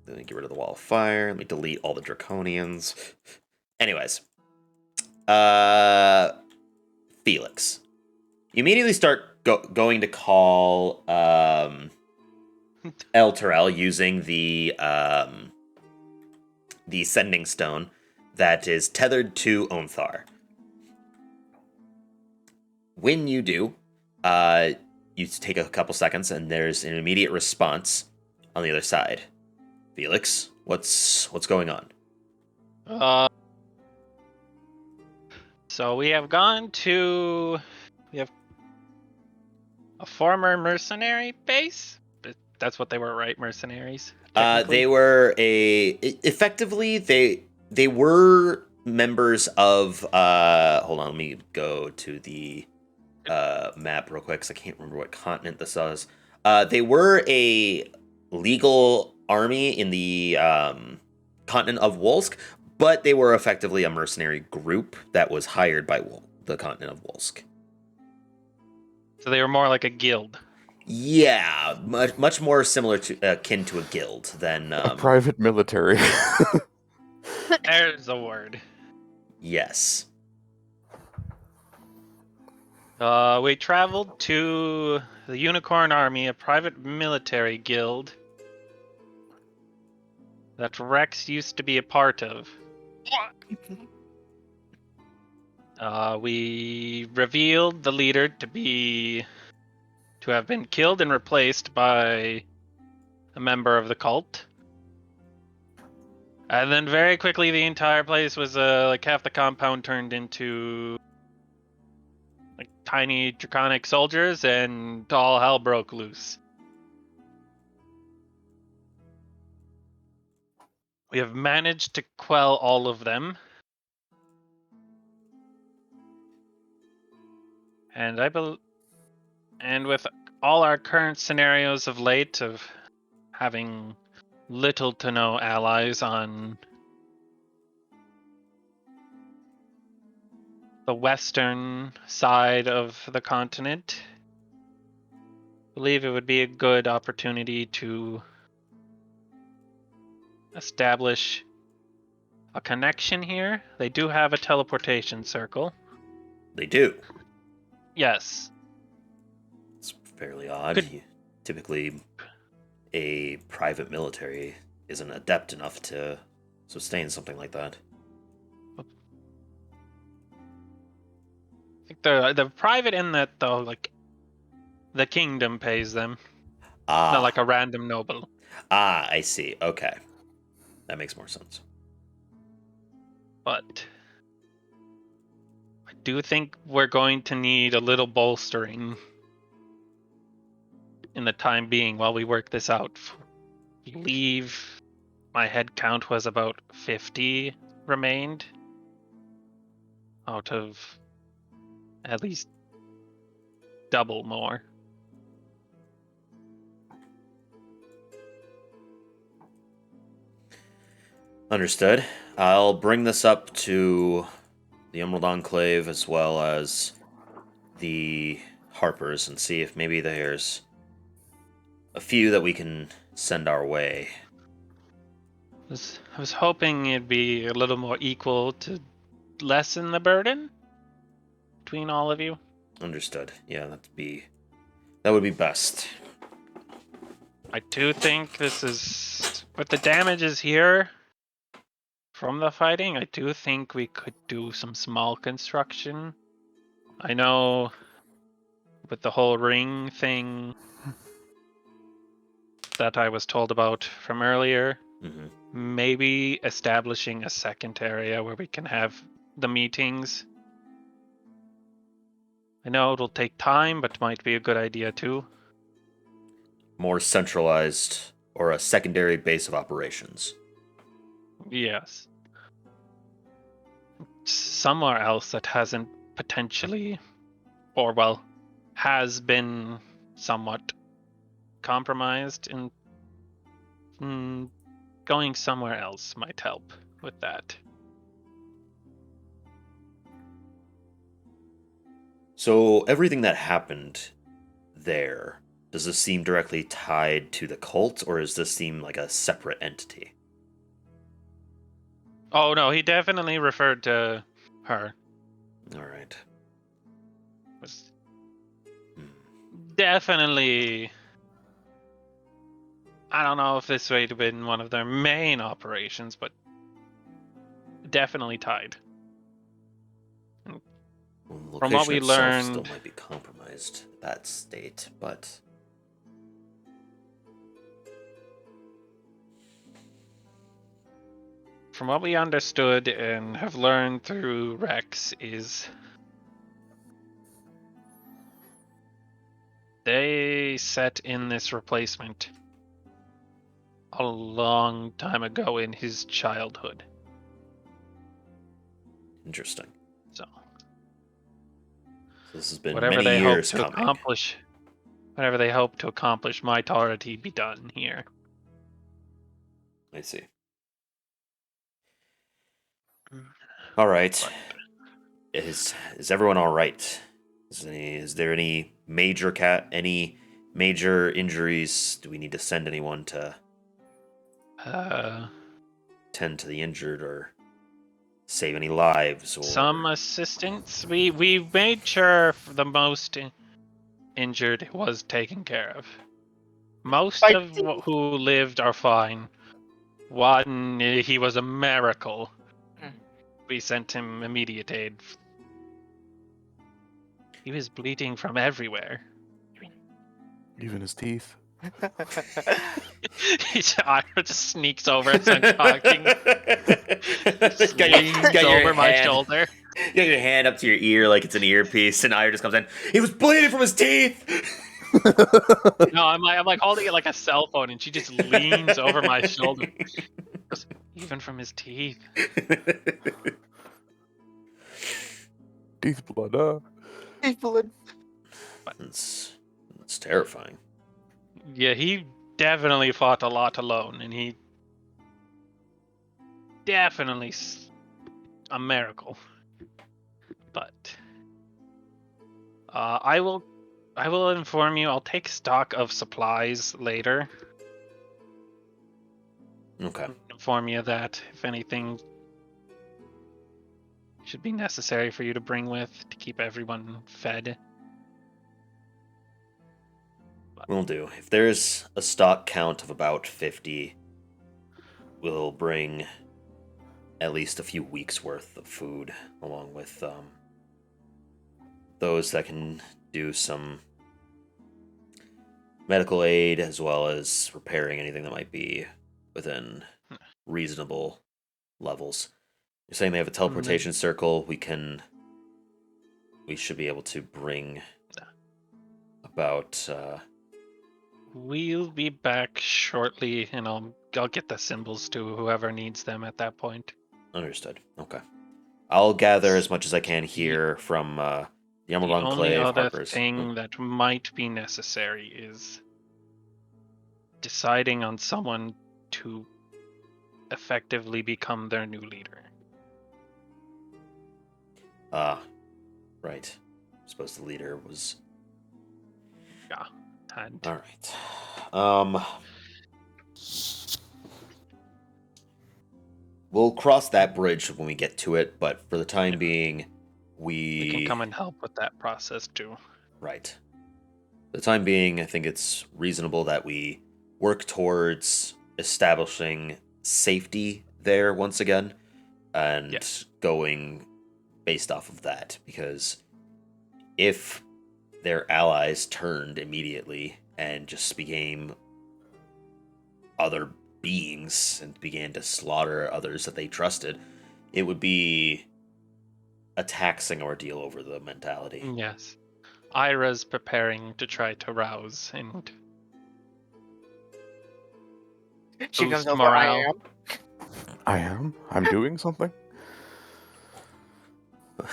Let me get rid of the wall of fire. Let me delete all the draconians. Anyways. Felix. You immediately start going to call El Terrell using the sending stone that is tethered to Onthar. When you do, you take a couple seconds, and there's an immediate response on the other side. Felix, what's going on? So we have we have a former mercenary base. That's what they were, right? Mercenaries. technically? They were effectively they were members of hold on, let me go to the map real quick because I can't remember what continent this was. They were a legal army in the continent of Wolsk, but they were effectively a mercenary group that was hired by the continent of Wolsk. So they were more like a guild. Yeah, much more similar to akin to a guild than A private military. There's a word. yes. We traveled to the Unicorn Army, a private military guild that Rex used to be a part of. We revealed the leader to have been killed and replaced by a member of the cult. And then very quickly the entire place was like half the compound turned into like tiny draconic soldiers and all hell broke loose. We have managed to quell all of them. And and with all our current scenarios of late of having little to no allies on the western side of the continent, I believe it would be a good opportunity to establish a connection here. They do have a teleportation circle. They do. Yes. It's fairly odd. Could- Typically, a private military isn't adept enough to sustain something like that. I think the private in that though, like the kingdom pays them, not like a random noble. I see. Okay. That makes more sense. But I do think we're going to need a little bolstering in the time being while we work this out. I believe my head count was about 50 remained out of at least double more. Understood. I'll bring this up to the Emerald Enclave as well as the Harpers and see if maybe there's a few that we can send our way. I was hoping it'd be a little more equal to lessen the burden between all of you. Understood. Yeah, that would be best. I do think this is with the damages here from the fighting, I do think we could do some small construction. I know with the whole ring thing that I was told about from earlier, maybe establishing a second area where we can have the meetings. I know it'll take time, but might be a good idea too. More centralized or a secondary base of operations. Yes. Somewhere else that hasn't potentially, or well, has been somewhat compromised, and going somewhere else might help with that. So everything that happened there, does this seem directly tied to the cult, or does this seem like a separate entity? Oh no, he definitely referred to her. All right. Was definitely. I don't know if this would have been one of their main operations, but definitely tied. Well, From what location we itself learned, still might be compromised at that state, but from what we understood and have learned through Rex is they set in this replacement a long time ago in his childhood. interesting. So This has been whatever many they hope years to coming. accomplish might already be done here. I see. All right. Is everyone all right? Is there any major injuries? Do we need to send anyone to tend to the injured or? save any lives or Some assistance. We made sure the most injured was taken care of. Most My of who lived are fine. One, he was a miracle. Hmm. We sent him immediate aid. He was bleeding from everywhere. Even his teeth. Ira just sneaks over and starts talking. Got your, Leans got your over my hand- shoulder. You got your hand up to your ear like it's an earpiece, and Ira just comes in. He was bleeding from his teeth. No, I'm like holding it like a cell phone, and she just leans over my shoulder. Goes, even from his teeth. Teeth blood. It's terrifying. Yeah, he definitely fought a lot alone, and he definitely a miracle. But I will inform you. I'll take stock of supplies later. Okay. Inform you of that if anything should be necessary for you to bring with to keep everyone fed. Will do. If there's a stock count of about 50, we'll bring at least a few weeks worth of food, along with those that can do some medical aid, as well as repairing anything that might be within reasonable levels. You're saying they have a teleportation circle. We should be able to bring about We'll be back shortly, and I'll get the symbols to whoever needs them at that point. Understood. Okay. I'll gather as much as I can here from the Emerald The only Enclave, other Harper's. thing that might be necessary is deciding on someone to effectively become their new leader. Right. I suppose the leader was... And Alright. We'll cross that bridge when we get to it, but for the time being, we can come and help with that process too. Right. For the time being, I think it's reasonable that we work towards establishing safety there once again, and going based off of that, because if their allies turned immediately and just became other beings and began to slaughter others that they trusted, it would be a taxing ordeal over the mentality. Yes. Ira's preparing to try to rouse and She comes boost over. morale. I am? I'm doing something?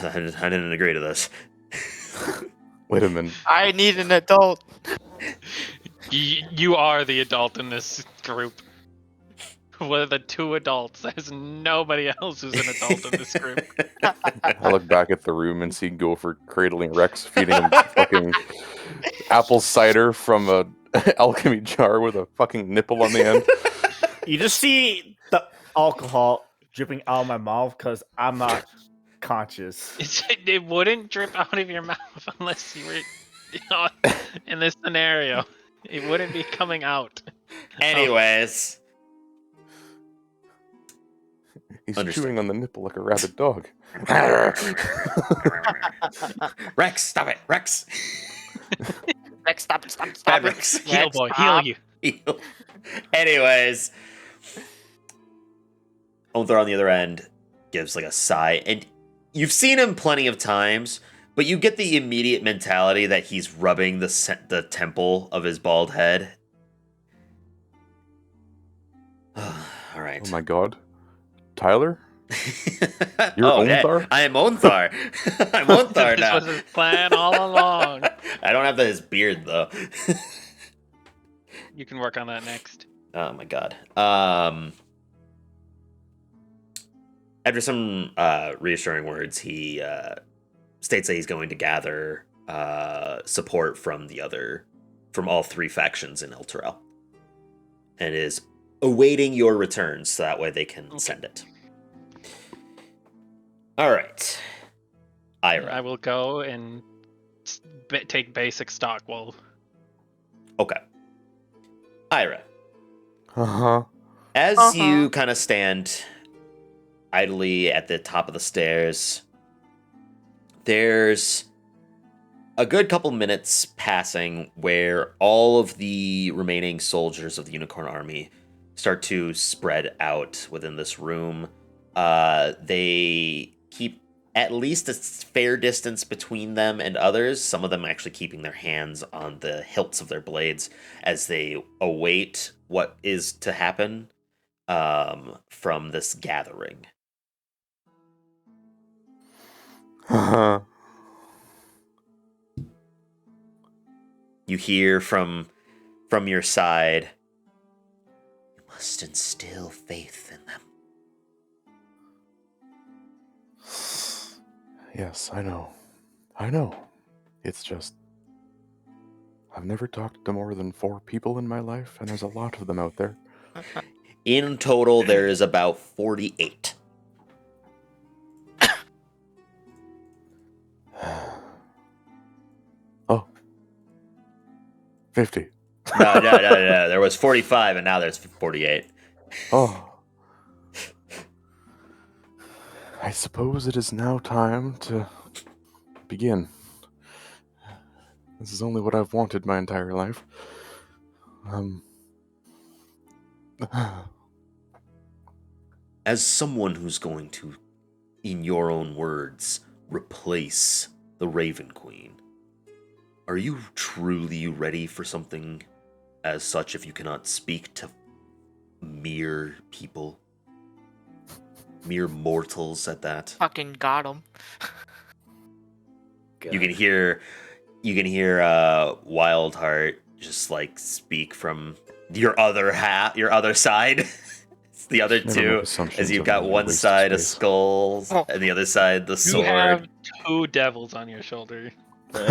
I didn't agree to this. Wait a minute. I need an adult. You are the adult in this group. We're the two adults. There's nobody else who's an adult in this group. I look back at the room and see Gopher cradling Rex, feeding him fucking apple cider from a alchemy jar with a fucking nipple on the end. You just see the alcohol dripping out of my mouth because I'm not conscious. It wouldn't drip out of your mouth unless you were in this scenario. It wouldn't be coming out. Anyways. He's Understood. chewing on the nipple like a rabid dog. Rex, stop it. Rex. Rex, stop it. Bad Rex. Heal, Rex, boy, stop. heal you. Anyways. Othar on the other end gives like a sigh, and you've seen him plenty of times, but you get the immediate mentality that he's rubbing the temple of his bald head. All right. Oh my god. Tyler? You're Othar? I am Othar. I'm Othar now. This was his plan all along. I don't have his beard though. You can work on that next. Oh my god. After some reassuring words, he states that he's going to gather support from all three factions in Elturel, and is awaiting your return so that way they can send it. All right. Ira. I will go and take basic stock while. Okay. Ira. Uh-huh. As you kind of stand idly at the top of the stairs, there's a good couple minutes passing where all of the remaining soldiers of the Unicorn Army start to spread out within this room. They keep at least a fair distance between them and others, some of them actually keeping their hands on the hilts of their blades as they await what is to happen from this gathering. Uh-huh. You hear from your side, you must instill faith in them. Yes, I know. I know. It's just... I've never talked to more than 4 people in my life, and there's a lot of them out there. In total, there is about 48. Oh. 50. No. There was 45, and now there's 48. Oh. I suppose it is now time to begin. This is only what I've wanted my entire life. As someone who's going to, in your own words, replace the Raven Queen, are you truly ready for something as such if you cannot speak to mere people? Mere mortals at that? Fucking got him. You can hear Wildheart just like speak from your other side. It's the other Never two, make assumptions as you've of got me, one waste of side a space. skull Oh. and the other side the You sword. have 2 devils on your shoulder.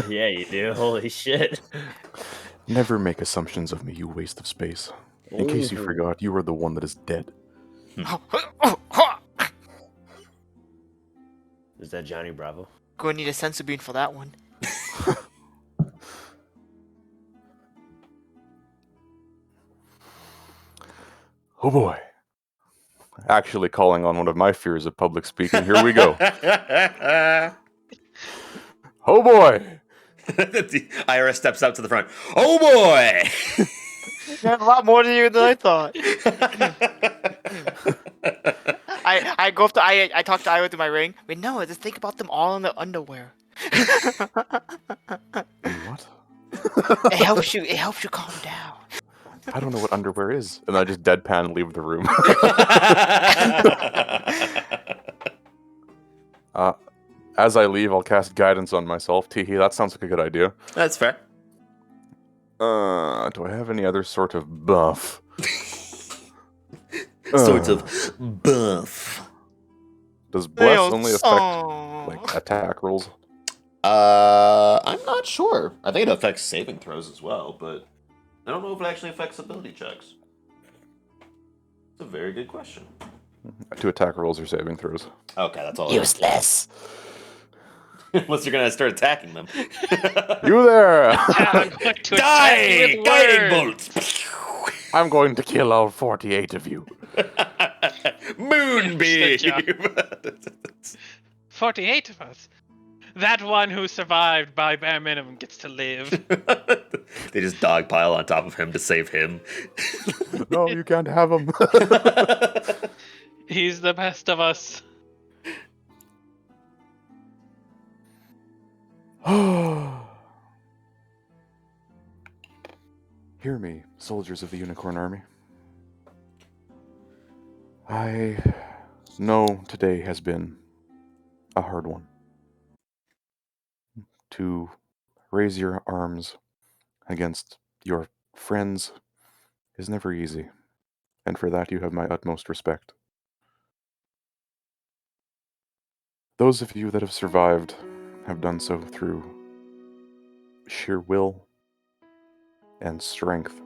Yeah, you do. Holy shit. Never make assumptions of me, you waste of space. In case you Ooh. forgot, you are the one that is dead. Is that Johnny Bravo? Gonna need a sensu bean for that one. Oh boy. Actually calling on one of my fears of public speaking. Here we go. Oh boy. Ira steps up to the front. Oh boy! You have a lot more to you than I thought. I go up to I talk to Ira through my ring. Wait, no, just think about them all in their underwear. What? It helps you calm down. I don't know what underwear is. And I just deadpan and leave the room. As I leave, I'll cast guidance on myself. Teehee, that sounds like a good idea. That's fair. Do I have any other sort of buff? Sorts of buff. Does bless only affect like attack rolls? I'm not sure. I think it affects saving throws as well, but I don't know if it actually affects ability checks. It's a very good question. 2 attack rolls or saving throws. Okay, that's all. Useless. Unless you're gonna start attacking them. You there! I'm going to attack Die! you with Guiding words. bolts! I'm going to kill all 48 of you. Moonbeam! 48 of us. That one who survived by bare minimum gets to live. They just dogpile on top of him to save him. No, you can't have him. He's the best of us. Hear me, soldiers of the Unicorn Army. I know today has been a hard one. To raise your arms against your friends is never easy, and for that you have my utmost respect. Those of you that have survived have done so through sheer will and strength.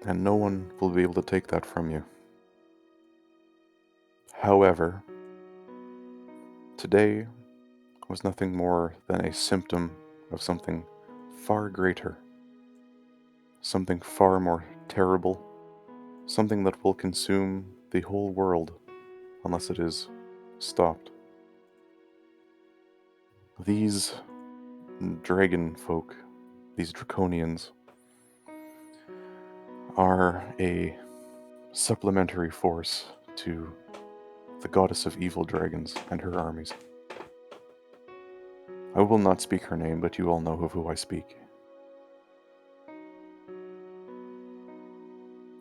And no one will be able to take that from you. However, today was nothing more than a symptom of something far greater, something far more terrible, something that will consume the whole world unless it is stopped. These dragon folk, these draconians, are a supplementary force to the goddess of evil dragons and her armies. I will not speak her name, but you all know of who I speak.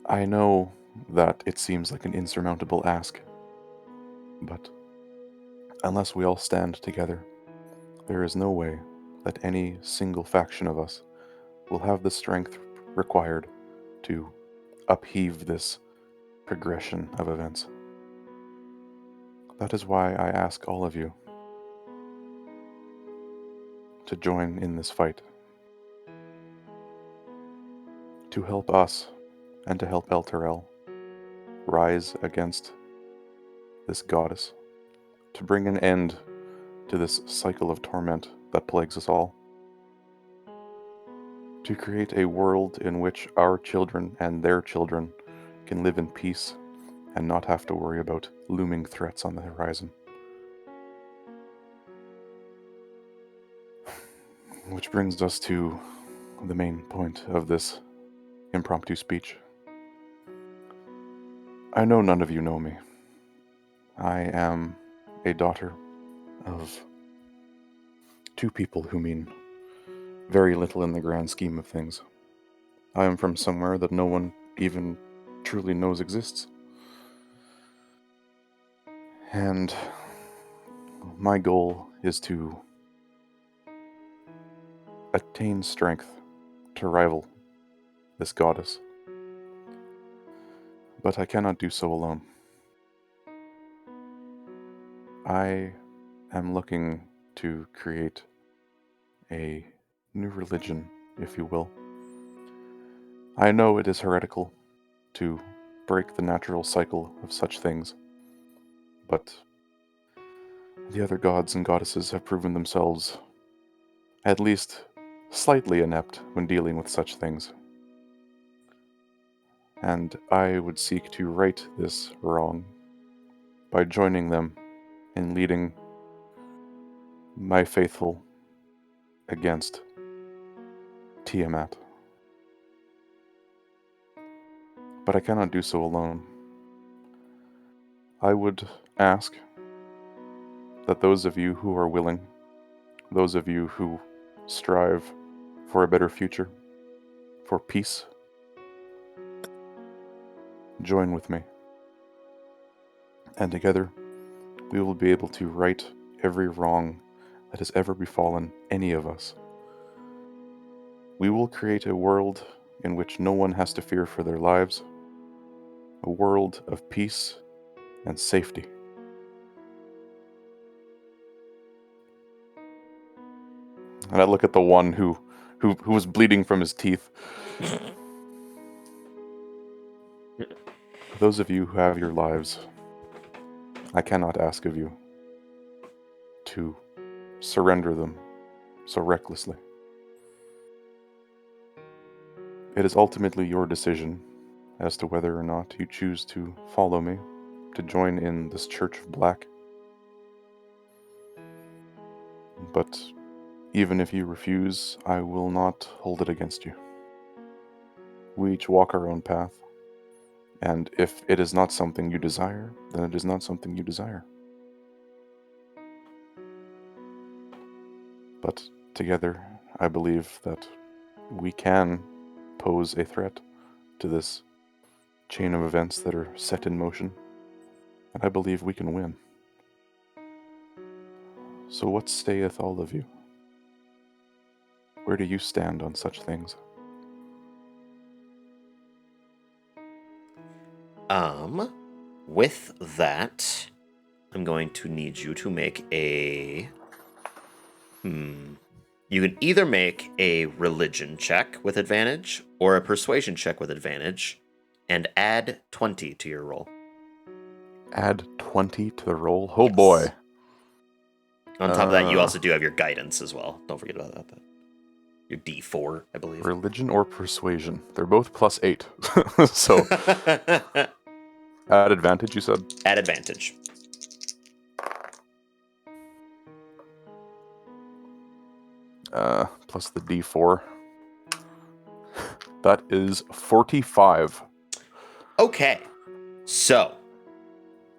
I know that it seems like an insurmountable ask, but unless we all stand together, there is no way that any single faction of us will have the strength required to upheave this progression of events. That is why I ask all of you to join in this fight, to help us and to help Elturel rise against this goddess, to bring an end to this cycle of torment that plagues us all, to create a world in which our children and their children can live in peace and not have to worry about looming threats on the horizon. Which brings us to the main point of this impromptu speech. I know none of you know me. I am a daughter of two people who mean very little in the grand scheme of things. I am from somewhere that no one even truly knows exists. And my goal is to attain strength to rival this goddess. But I cannot do so alone. I am looking to create a new religion, if you will. I know it is heretical to break the natural cycle of such things, but the other gods and goddesses have proven themselves at least slightly inept when dealing with such things. And I would seek to right this wrong by joining them in leading my faithful against Tiamat. But I cannot do so alone. I would ask that those of you who are willing, those of you who strive for a better future, for peace, join with me. And together, we will be able to right every wrong that has ever befallen any of us. We will create a world in which no one has to fear for their lives, a world of peace and safety. And I look at the one who was bleeding from his teeth. Those of you who have your lives, I cannot ask of you to surrender them so recklessly. It is ultimately your decision as to whether or not you choose to follow me, to join in this Church of Black. But even if you refuse, I will not hold it against you. We each walk our own path, and if it is not something you desire, then it is not something you desire. But together, I believe that we can pose a threat to this chain of events that are set in motion, and I believe we can win. So what sayeth all of you? Where do you stand on such things? With that, I'm going to need you to make a... You can either make a religion check with advantage or a persuasion check with advantage and add 20 to your roll. Add 20 to the roll. Oh Yes. boy. On top of that, you Uh. also do have your guidance as well. Don't forget about that. Your D4, I believe. Religion or persuasion? They're both +8. So, at advantage, you said? At advantage. Plus the D4. That is 45. Okay. So,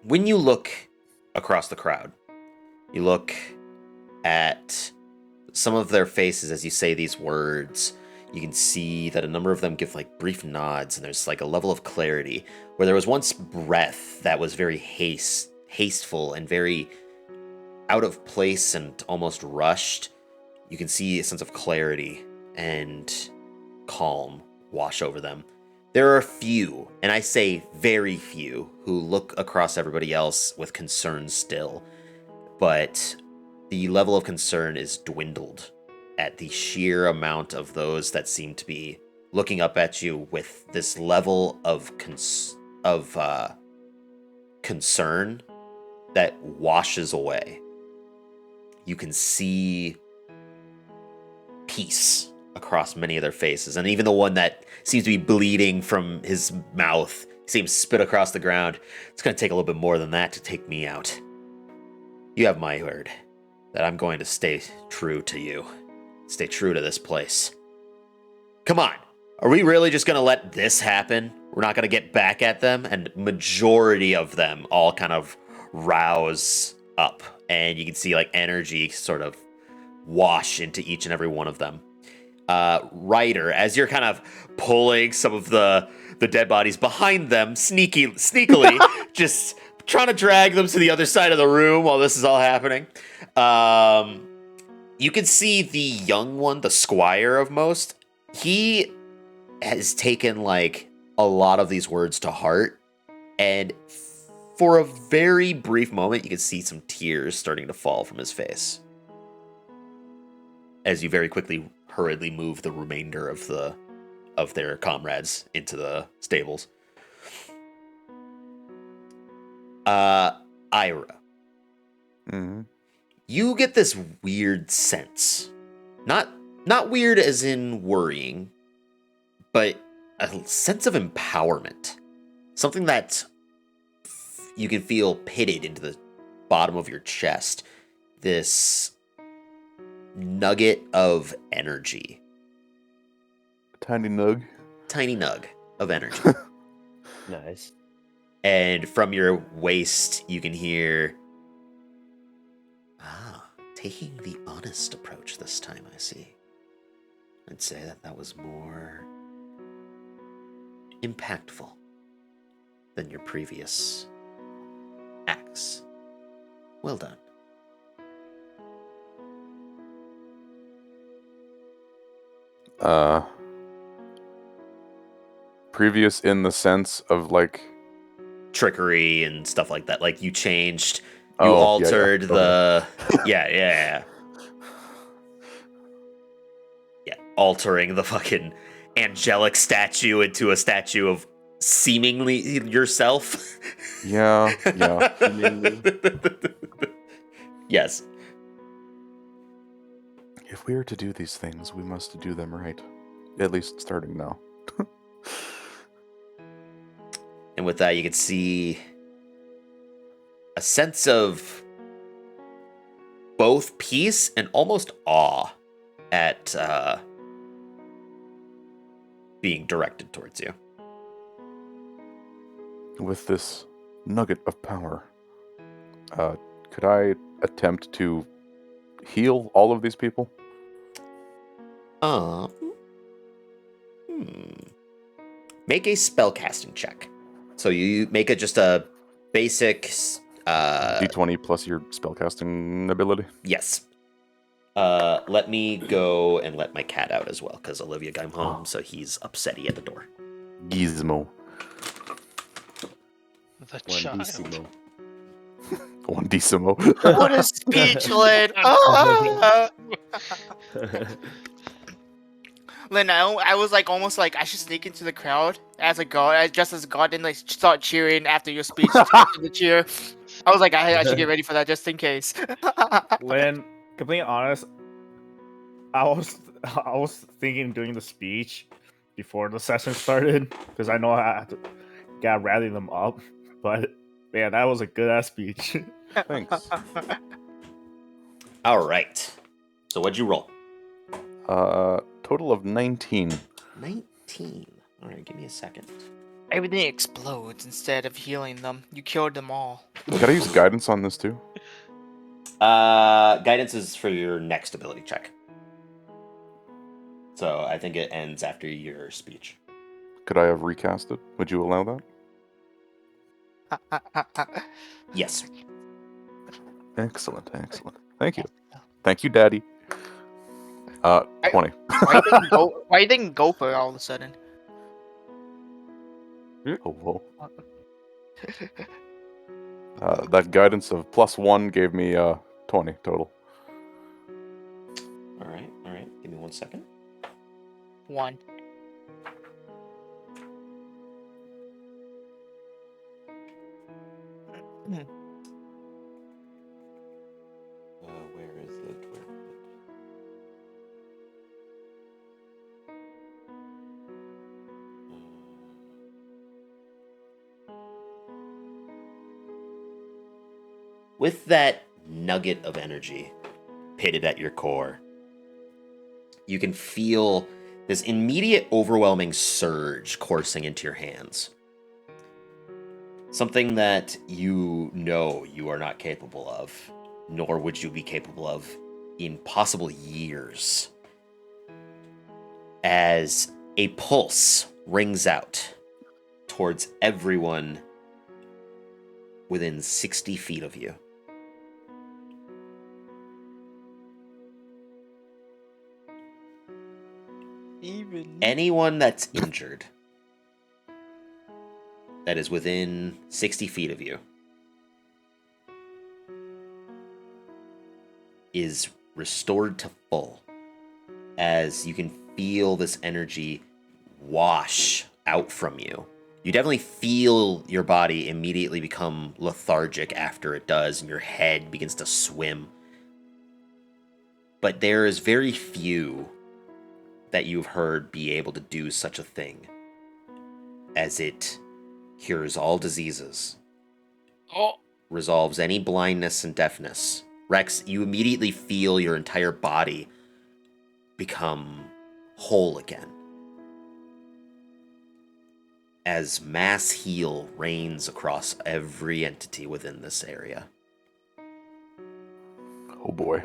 when you look across the crowd, you look at some of their faces as you say these words. You can see that a number of them give like brief nods, and there's like a level of clarity where there was once breath that was very hasteful and very out of place and almost rushed. You can see a sense of clarity and calm wash over them. There are a few, and I say very few, who look across everybody else with concern still, but the level of concern is dwindled at the sheer amount of those that seem to be looking up at you with this level of concern that washes away. You can see peace across many of their faces, and even the one that seems to be bleeding from his mouth seems spit across the ground. It's going to take a little bit more than that to take me out. You have my word that I'm going to stay true to you. Stay true to this place. Come on. Are we really just going to let this happen? We're not going to get back at them? And majority of them all kind of rouse up. And you can see like energy sort of wash into each and every one of them. Ryder, as you're kind of pulling some of the dead bodies behind them, sneakily, just trying to drag them to the other side of the room while this is all happening. You can see the young one, the squire of most. He has taken like a lot of these words to heart, and for a very brief moment, you can see some tears starting to fall from his face as you very quickly, hurriedly move the remainder of their comrades into the stables. Ira, Mm-hmm. you get this weird sense. Not weird as in worrying, but a sense of empowerment. Something that you can feel pitted into the bottom of your chest. This nugget of energy. Tiny nug. Tiny nug of energy. Nice. And from your waist, you can hear, taking the honest approach this time, I see. I'd say that was more impactful than your previous acts. Well done. Previous in the sense of like Trickery and stuff like that. Like you changed, you Oh, yeah, altered yeah. the yeah, altering the fucking angelic statue into a statue of seemingly yourself. Yeah. Yes. If we are to do these things, we must do them right. At least starting now. And with that, you can see a sense of both peace and almost awe at being directed towards you. With this nugget of power, could I attempt to heal all of these people? Make a spellcasting check. So you make just a basic D20 plus your spellcasting ability. yes. Let me go and let my cat out as well, because Olivia got him home, so he's upsetty at the door. Gizmo. The One child. decimo. One decimo. What a speech, Lynn! Ah! Lynn, I was like almost like I should sneak into the crowd as a guard, just as a guard, and like start cheering after your speech. Expecting the cheer. I was like, I should get ready for that just in case. When completely honest, I was I was thinking doing the speech before the session started because I know I had to gotta rally them up. But man, that was a good ass speech. Thanks. All right. So what'd you roll? Total of 19. 19. All right, give me a second. Everything explodes instead of healing them. You killed them all. Can I use guidance on this too? Guidance is for your next ability check. So I think it ends after your speech. Could I have recast it? Would you allow that? Yes. Excellent, excellent. Thank you. Thank you, Daddy. 20. Why you thinking Gopher all of a sudden? Oh, whoa. That guidance of +1 gave me 20 total. All right. Give me 1 second. 1. Where is it? With that nugget of energy pitted at your core, you can feel this immediate overwhelming surge coursing into your hands. Something that you know you are not capable of, nor would you be capable of in possible years. As a pulse rings out towards everyone within 60 feet of you. Anyone that's injured that is within 60 feet of you is restored to full, as you can feel this energy wash out from you. You definitely feel your body immediately become lethargic after it does, and your head begins to swim. But there is very few that you've heard be able to do such a thing, as it cures all diseases, resolves any blindness and deafness. Rex, you immediately feel your entire body become whole again, as mass heal reigns across every entity within this area. Oh boy.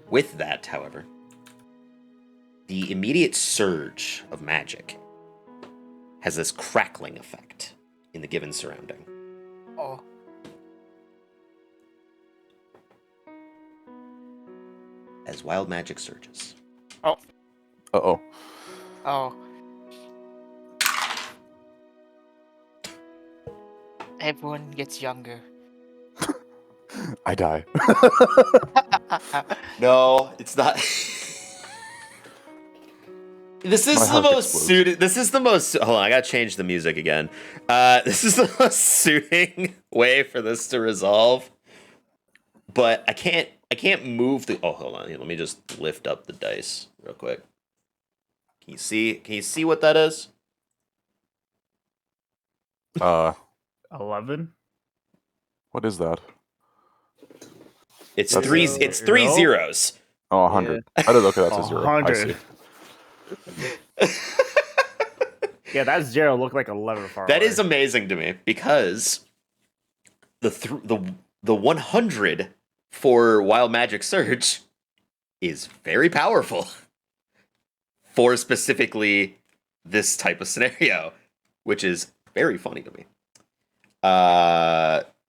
With that, however, the immediate surge of magic has this crackling effect in the given surrounding. Oh. As wild magic surges. Uh-oh. Oh. Everyone gets younger. I die. No, it's not. This is My the heart most explodes. suited. This is the most. Hold on, I gotta change the music again. This is the most suiting way for this to resolve. But I can't move the. Oh, hold on. Let me just lift up the dice real quick. Can you see? Can you see what that is? 11. What is that? It's That's three. a It's three zero? zeros. Oh, 100. I did, okay, that's a 0. I 100. see. Yeah, that 0 looked like 11 far That away. is amazing to me because the 100 for Wild Magic Surge is very powerful for specifically this type of scenario, which is very funny to me.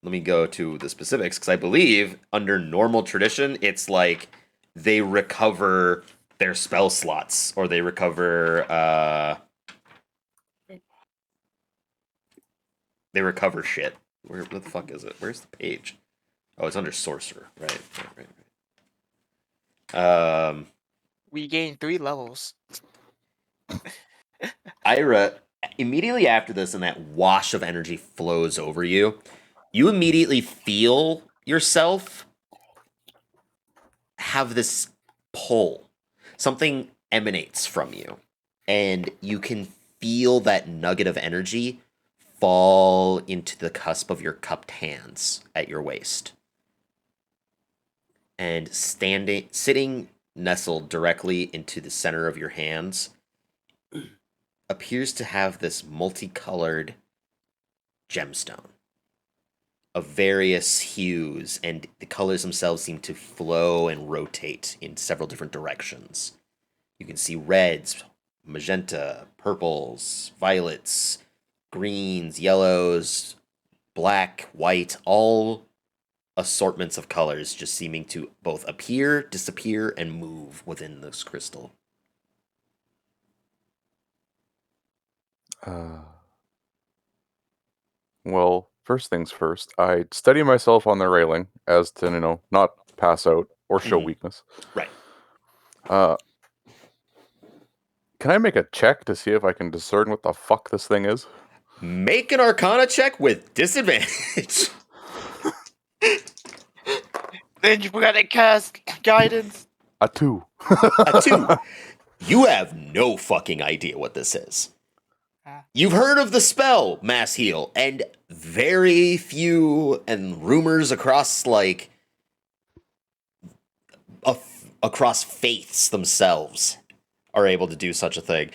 Let me go to the specifics, because I believe under normal tradition, it's like they recover their spell slots, or they recover shit. Where the fuck is it? Where's the page? Oh, it's under sorcerer. Right. We gained 3 levels. Ira, immediately after this, and that wash of energy flows over you, you immediately feel yourself have this pull. Something emanates from you, and you can feel that nugget of energy fall into the cusp of your cupped hands at your waist. And sitting nestled directly into the center of your hands appears to have this multicolored gemstone of various hues, and the colors themselves seem to flow and rotate in several different directions. You can see reds, magenta, purples, violets, greens, yellows, black, white, all assortments of colors just seeming to both appear, disappear, and move within this crystal. Well, first things first, I steady myself on the railing as to, not pass out or show Mhm. weakness. Right. Can I make a check to see if I can discern what the fuck this thing is? Make an Arcana check with disadvantage. Then you forgot to cast guidance. A 2. A 2. You have no fucking idea what this is. You've heard of the spell Mass Heal, and very few and rumors across across faiths themselves are able to do such a thing,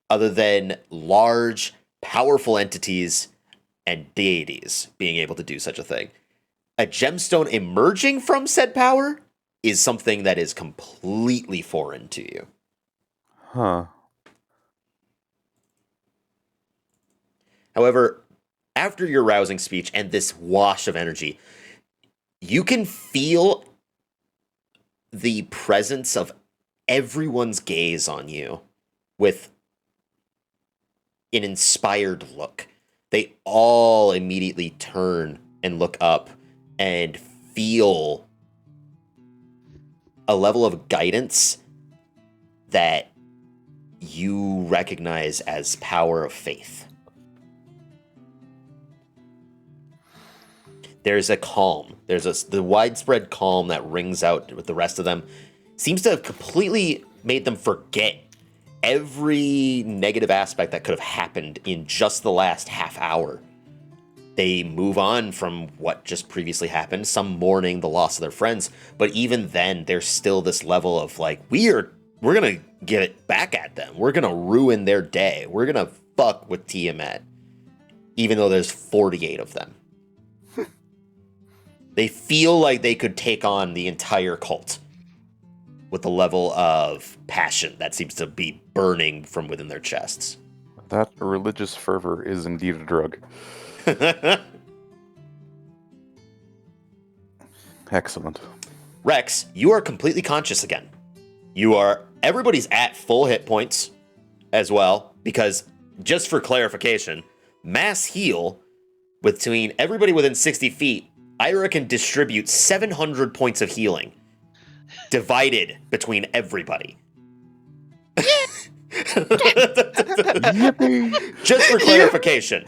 other than large, powerful entities and deities being able to do such a thing. A gemstone emerging from said power is something that is completely foreign to you. Huh. However, after your rousing speech and this wash of energy, you can feel the presence of everyone's gaze on you with an inspired look. They all immediately turn and look up and feel a level of guidance that you recognize as power of faith. There's a calm. There's the widespread calm that rings out with the rest of them. Seems to have completely made them forget every negative aspect that could have happened in just the last half hour. They move on from what just previously happened, some mourning the loss of their friends, but even then, there's still this level of we're gonna get it back at them. We're gonna ruin their day. We're gonna fuck with Tiamat, even though there's 48 of them. They feel like they could take on the entire cult with the level of passion that seems to be burning from within their chests. That religious fervor is indeed a drug. Excellent. Rex, you are completely conscious again. Everybody's at full hit points as well, because just for clarification, Mass Heal, between everybody within 60 feet, Ira can distribute 700 points of healing, divided between everybody. Yippee! Just for clarification.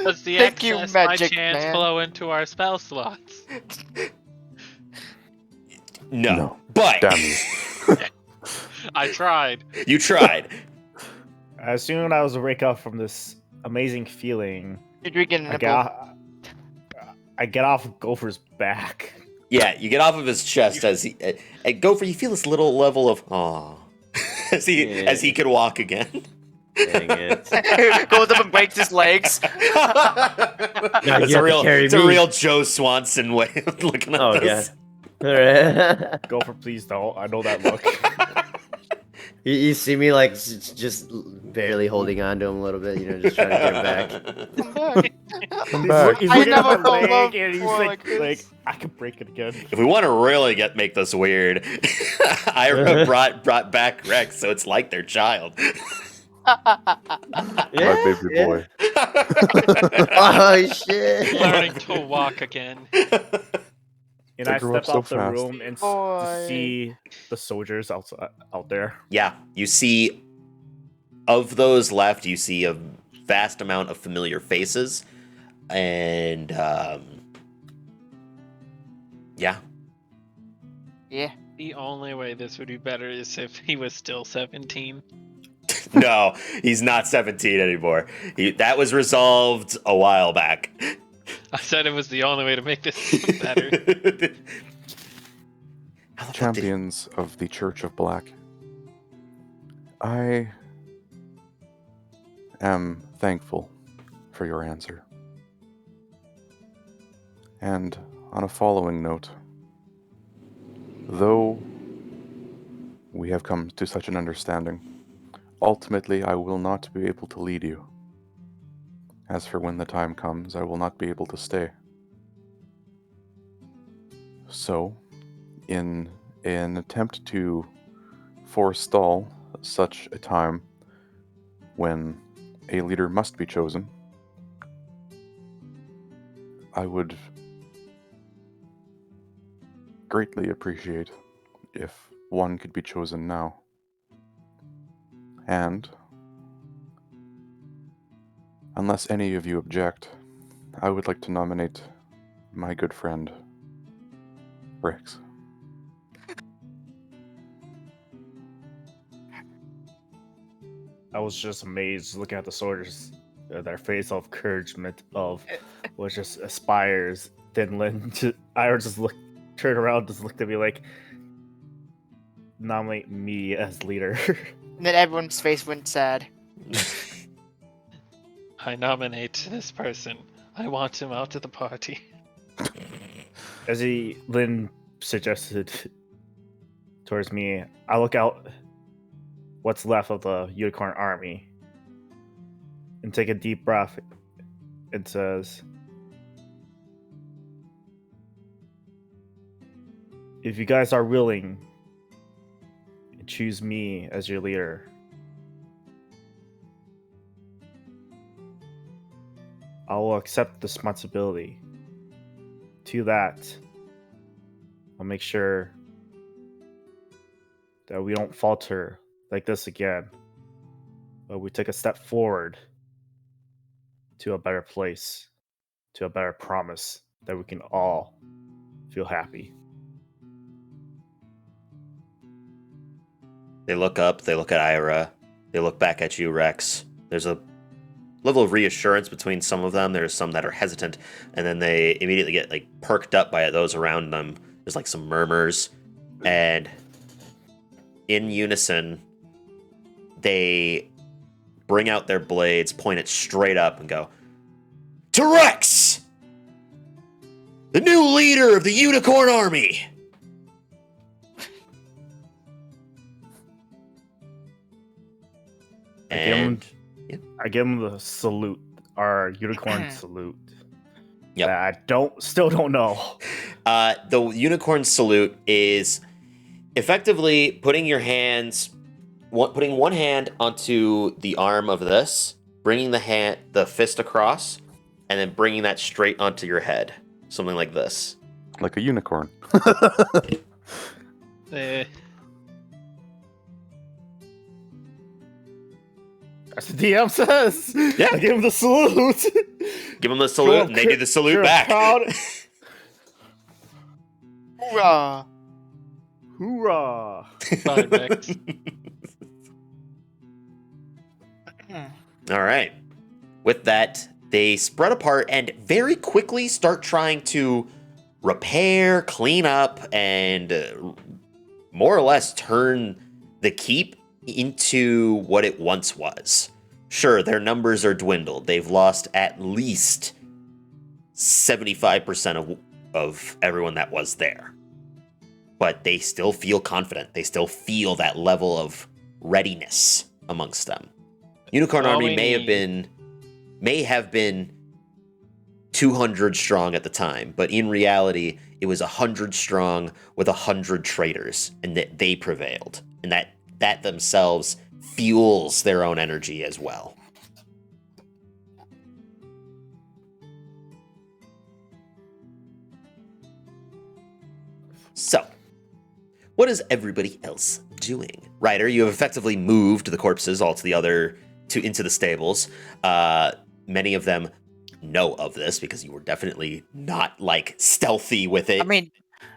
Does the Thank you, excess by magic chance man. flow into our spell slots? No. But Damn you. I tried. you tried. As soon as I was wake up from this amazing feeling, You're drinking I a get, I get off of Gopher's back. Yeah, you get off of his chest as he and Gopher, you feel this little level of aw as he could walk again. Dang it. Goes up and breaks his legs. Now It's you a have to carry me. real Joe Swanson way of looking at Oh, this. Alright. Gopher, please don't. I know that look. You see me just barely holding on to him a little bit, just trying to get him back. Come back. He's I looking at never my felt love leg and he's before like, like this. I can break it again. If we want to really make this weird, Ira brought back Rex, so it's like their child. My baby boy. Oh shit! Learning to walk again. And They I grew up step so out the fast. room and to Boy. see the soldiers out there. Yeah, you see, of those left, you see a vast amount of familiar faces, and yeah, Yeah. The only way this would be better is if he was still 17. no, he's not 17 anymore. That was resolved a while back. I said it was the only way to make this better. How the fuck did- Champions of the Church of Black, I am thankful for your answer. And on a following note, though we have come to such an understanding, ultimately I will not be able to lead you. As for when the time comes, I will not be able to stay. So, in an attempt to forestall such a time when a leader must be chosen, I would greatly appreciate if one could be chosen now. And, unless any of you object, I would like to nominate my good friend, Rex. I was just amazed looking at the soldiers, their face of encouragement of which just aspires. Then Lynn, Ira just turned around, just looked at me like, nominate me as leader. And then everyone's face went sad. I nominate this person. I want him out of the party. As Lynn suggested towards me, I look out what's left of the unicorn army and take a deep breath and says, if you guys are willing and choose me as your leader, I will accept the responsibility. To that, I'll make sure that we don't falter like this again, but we take a step forward to a better place, to a better promise that we can all feel happy. They look up, they look at Ira, they look back at you, Rex. There's a level of reassurance between some of them. There's some that are hesitant, and then they immediately get like perked up by those around them. There's like some murmurs, and in unison, they bring out their blades, point it straight up, and go, "To Rex, the new leader of the Unicorn Army!" And I give him the salute, our unicorn salute. Yep. That I still don't know. The unicorn salute is effectively putting one hand onto the arm of this, bringing the fist across, and then bringing that straight onto your head, something like this. Like a unicorn. As the DM says. Yeah. I give him the salute. Give them the salute, and they do the salute Sure, back. proud. Hoorah! Hoorah! Bye, Rex. All right. With that, they spread apart and very quickly start trying to repair, clean up, and more or less turn the keep into what it once was. Sure, their numbers are dwindled. They've lost at least 75% of everyone that was there. But they still feel confident. They still feel that level of readiness amongst them. Unicorn Army may have been 200 strong at the time, but in reality, it was 100 strong with 100 traitors, and that they prevailed, and that themselves fuels their own energy as well. what is everybody else doing? Ryder, you have effectively moved the corpses all to the other into the stables. Many of them know of this because you were definitely not like stealthy with it. I mean,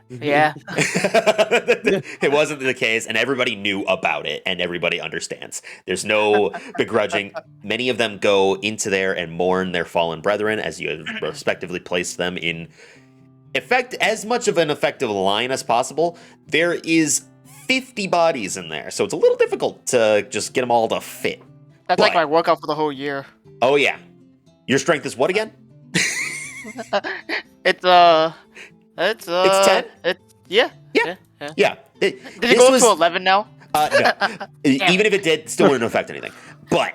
yeah. It wasn't the case, and everybody knew about it, and everybody understands. There's no begrudging. Many of them go into there and mourn their fallen brethren as you have respectively placed them in effect as much of an effective line as possible. There is 50 bodies in there, so it's a little difficult to just get them all to fit. That's like But- my workout for the whole year. Oh yeah, your strength is what again? It's 10? Yeah. Yeah. Yeah. Did it go up to 11 now? No. Even if it did, still wouldn't affect anything. But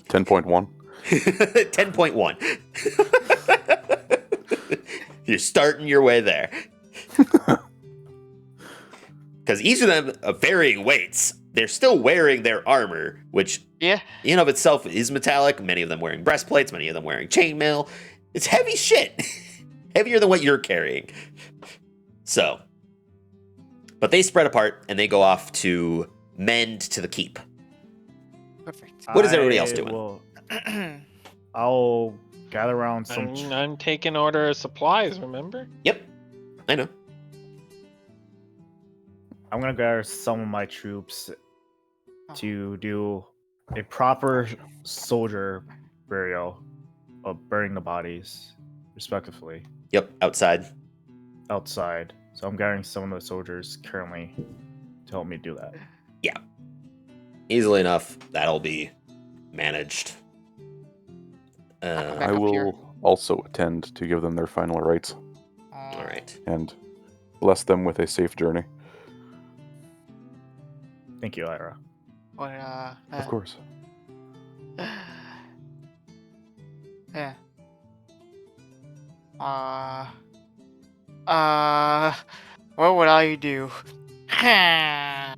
10.1. 10.1. You're starting your way there. Because each of them are varying weights. They're still wearing their armor, which Yeah. in of itself is metallic. Many of them wearing breastplates, many of them wearing chainmail. It's heavy shit. Heavier than what you're carrying. So. But they spread apart and they go off to mend to the keep. Perfect. What is everybody else I doing? will- I'll gather around some. I'm taking order of supplies, remember? Yep. I know. I'm gonna gather some of my troops to do a proper soldier burial of burying the bodies, respectively, Yep. Outside. outside. So I'm gathering some of the soldiers currently to help me do that. Easily enough. That'll be managed. Back I up here. will also attend to give them their final rites All right. and bless them with a safe journey. Thank you, Ira. What, Of course. Yeah. What would I do? Hey,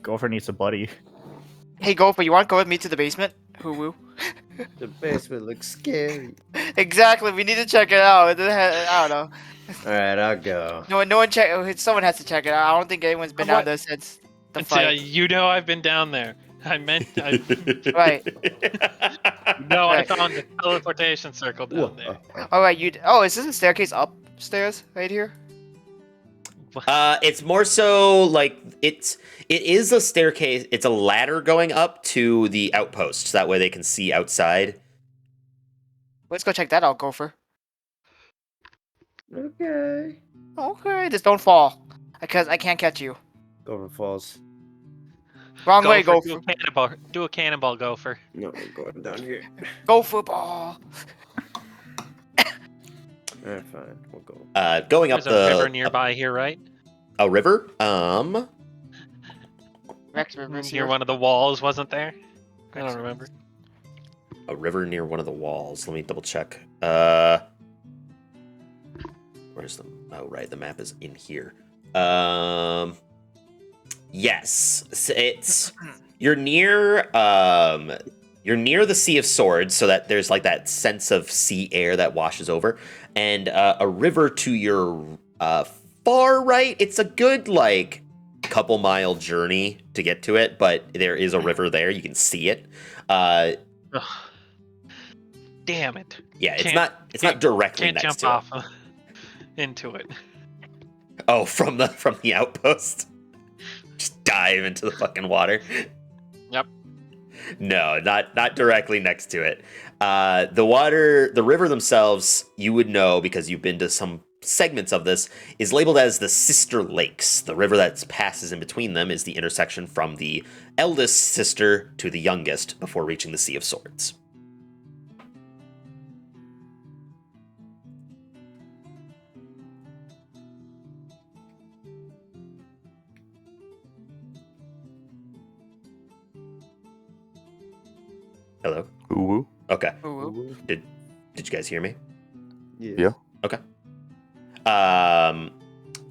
Gopher needs a buddy. Gopher, you want to go with me to the basement? Hoo-woo. The basement looks scary. Exactly, we need to check it out. I don't know. Alright, I'll go. No one check. Someone has to check it out. I don't think anyone's been down What? there since the It's, fight. you know I've been down there. I meant, Right. no, I Right. found the teleportation circle down there. All right, you. Oh, is this a staircase upstairs right here? It's more so like it is a staircase. It's a ladder going up to the outpost. That way they can see outside. Let's go check that out, Gopher. Okay. Okay, just don't fall, because I can't catch you. Gopher falls. Wrong way, Do Gopher. a cannonball. Do a cannonball, Gopher. No, I'm going down here. Gopher ball. Alright, fine. We'll go. Going up There's a the river nearby here, right? a river. Rex River's Near here. one of the walls, wasn't there? I don't remember. A river near one of the walls. Let me double check. Where's the? Oh, right. The map is in here. Yes, it's you're near the Sea of Swords, so that there's like that sense of sea air that washes over, and a river to your far right. It's a good like couple mile journey to get to it, but there is a river there. You can see it. Ugh. Damn it! Yeah, it's Can't- not directly Can't next jump to off into it. it. Oh, from the outpost. Just dive into the fucking water. Yep. No, not directly next to it. The river themselves, you would know because you've been to some segments of this, is labeled as the Sister Lakes. The river that passes in between them is the intersection from the eldest sister to the youngest before reaching the Sea of Swords. Hello? Ooh. Okay. Ooh. Did you guys hear me? Yeah.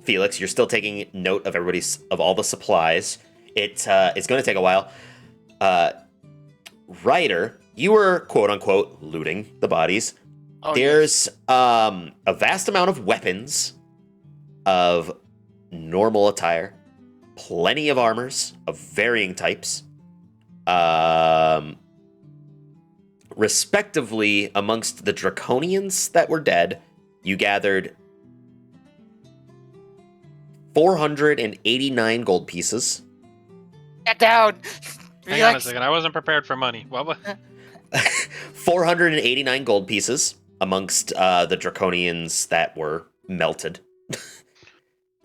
Felix, you're still taking note of of all the supplies. It's going to take a while. Ryder, you were quote unquote looting the bodies. Oh, There's a vast amount of weapons of normal attire, plenty of armors of varying types. Respectively, amongst the Draconians that were dead, you gathered 489 gold pieces, Get down. Hang on a Relax. second. I wasn't prepared for money. What? 489 gold pieces amongst the Draconians that were melted.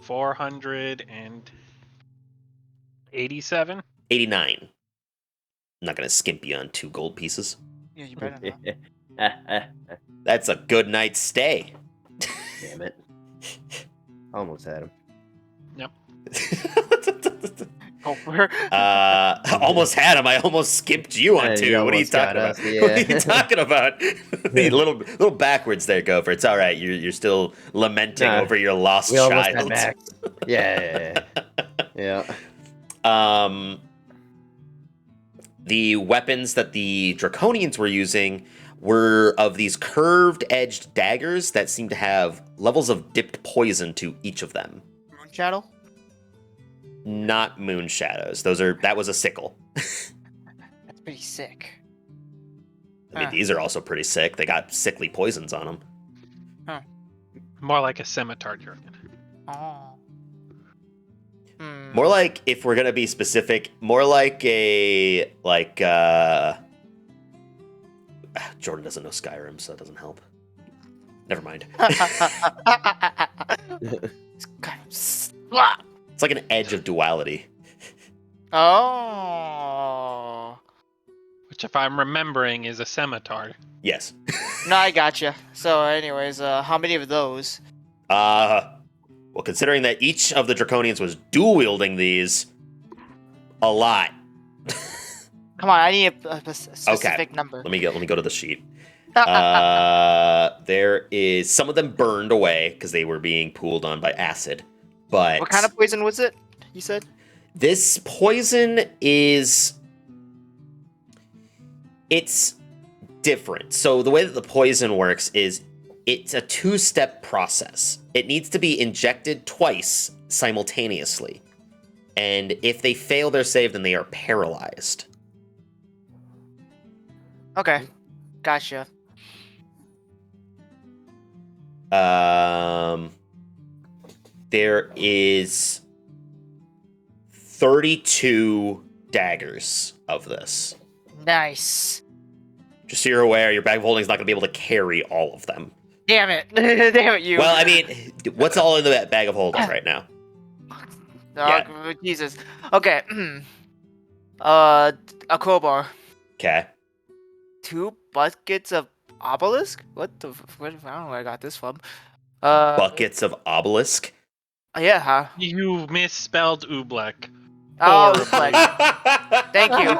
487. 89. I'm not going to skimp you on 2 gold pieces. Yeah, you better not. Damn That's a good night's stay. it. Almost had him. Go for it. Almost had him. I almost skipped you on Yeah, 2. you What are you almost got talking about? us, What are yeah. you talking about? A little backwards there, Gopher. It's all right. You're still lamenting Nah, over your lost We almost had child. back. Yeah. The weapons that the Draconians were using were of these curved-edged daggers that seem to have levels of dipped poison to each of them. Moon Shadow? Not moon shadows. That was a sickle. That's pretty sick. I mean, Huh. these are also pretty sick. They got sickly poisons on them. More like a scimitar, Jurgen. Oh. Hmm. More like, if we're gonna be specific, more like Jordan doesn't know Skyrim, so it doesn't help. Never mind. It's kind of slap. It's like an edge of duality. Oh. Which, if I'm remembering, is a scimitar. Yes. No, I gotcha. So, anyways, how many of those? Well, considering that each of the Draconians was dual wielding these, a lot. Come on, I need a specific number. Let me go to the sheet. There is some of them burned away because they were being pooled on by acid. But What kind of poison was it? You said? this poison it's different. So the way that the poison works is it's a 2-step process. It needs to be injected twice simultaneously. And if they fail their save, then they are paralyzed. Okay. Gotcha. There is 32 daggers of this. Nice. Just so you're aware, your bag of holding is not going to be able to carry all of them. Damn it. Damn it, you. Well, I mean, what's all in the bag of holding right now? Oh, Jesus. Okay. A crowbar. Okay. 2 buckets of obelisk? What the? I don't know where I got this from. Buckets of obelisk. Yeah, huh? You misspelled Oobleck. Oh, Horrible. like, thank you.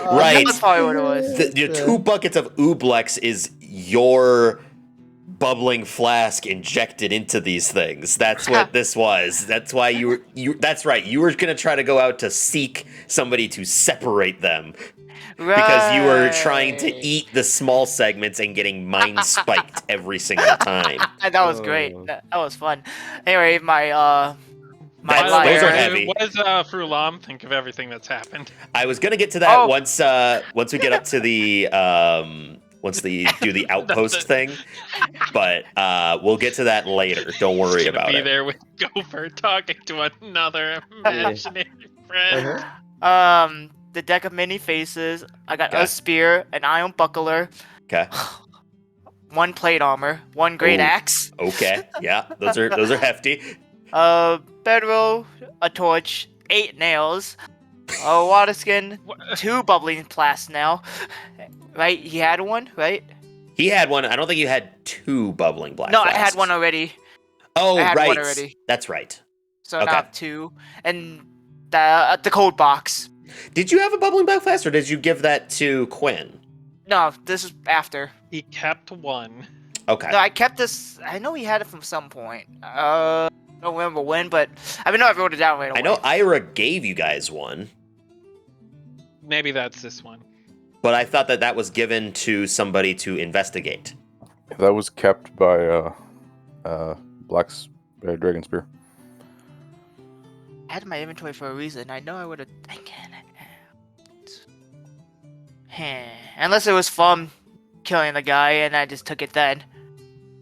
Right. That's probably what it was. Your 2 buckets of ooblex is your bubbling flask injected into these things. That's what this was. That's why you that's right. You were going to try to go out to seek somebody to separate them because you were trying to Right. eat the small segments and getting mind spiked every single time. That was great. Oh. That was fun. Anyway, my By the Those way, are heavy. what does Frulam think of everything that's happened? I was going to get to that Oh. once we get up to the once they do the outpost thing, but we'll get to that later. Don't worry Gonna about be it. there with Gopher talking to another imaginary friend. the deck of many faces. I got Okay. a spear, an iron buckler, Okay. 1 plate armor, 1 great Ooh. axe, Okay. Yeah, those are hefty. a bedroll, a torch, 8 nails, a water skin, 2 bubbling flasks now. Right? He had one, right? He had one. I don't think you had 2 bubbling black. No, I had flasks. one already. Oh, I had right. one already. That's right. So Okay. now I have 2. And the code box. Did you have a bubbling black flask, or did you give that to Quinn? No, this is after. He kept one. Okay. No, I kept this. I know he had it from some point. I don't remember when, but I know I wrote it down right away. I know Ira gave you guys one, Maybe that's this one. but I thought that was given to somebody to investigate. That was kept by dragon spear. I had my inventory for a reason. I know I would have taken it. Unless it was from killing the guy and I just took it then.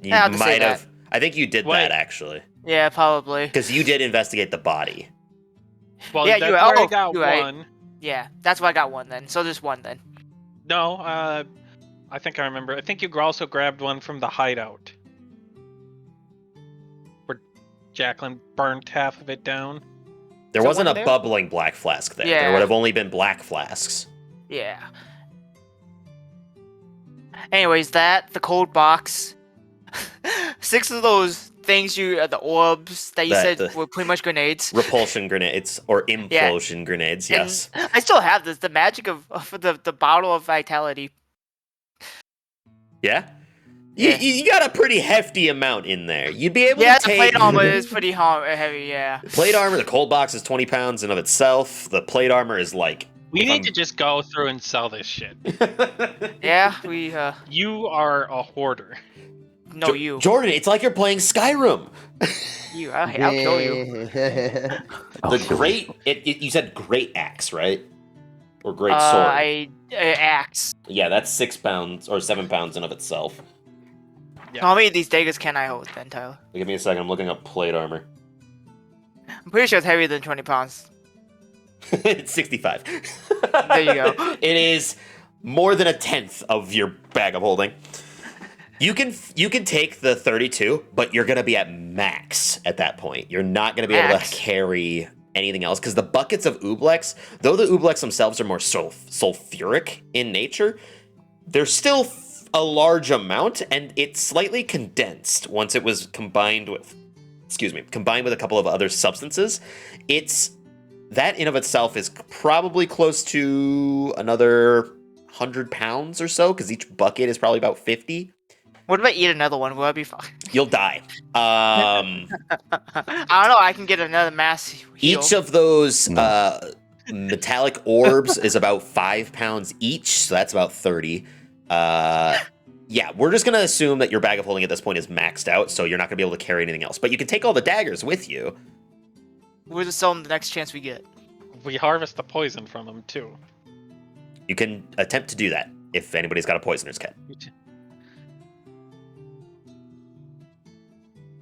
You I have to say might that. have. I think you did Wait. that actually, Yeah, probably. because you did investigate the body. Well, Yeah, that's you- where I oh, got you're right. one. Yeah, that's why I got one then. So there's one then. No, I think I remember. I think you also grabbed one from the hideout. Where Jacqueline burnt half of it down. There So wasn't a one there? bubbling black flask there. There Yeah. would have only been black flasks. Yeah. Anyways, the cold box, 6 of those things the orbs that you That- said were pretty much grenades. Repulsion grenades or implosion grenades. And Yes. I still have this. The magic of the bottle of vitality. Yeah. Yeah. You got a pretty hefty amount in there. You'd be able Yeah, to the take plate armor is pretty heavy. Yeah. plate armor. The cold box is 20 pounds in of itself. The plate armor is like. We if need I'm- to just go through and sell this shit. Yeah, we You are a hoarder. know you. Jordan, it's like you're playing Skyrim. I'll kill you. The great. You said great axe, right? Or great sword. Axe. Yeah, that's 6 pounds or 7 pounds in of itself. Yeah. How many of these daggers can I hold then, Tyler? Give me a second. I'm looking up plate armor. I'm pretty sure it's heavier than 20 pounds. It's 65. There you go. It is more than a tenth of your bag of holding. You can take the 32, but you're gonna be at max at that point. You're not gonna be able Max. to carry anything else because the buckets of Ooblex, though the Ooblex themselves are more sulfuric in nature, they're still a large amount, and it's slightly condensed once it was combined with a couple of other substances. That in of itself is probably close to another 100 pounds or so, because each bucket is probably about 50. What if I eat another one? Will I be fine? You'll die. I don't know. I can get another mass heal. Each of those metallic orbs is about 5 pounds each, so that's about 30. Yeah, we're just gonna assume that your bag of holding at this point is maxed out, so you're not gonna be able to carry anything else. But you can take all the daggers with you. We'll just sell them the next chance we get. We harvest the poison from them too. You can attempt to do that if anybody's got a poisoner's kit.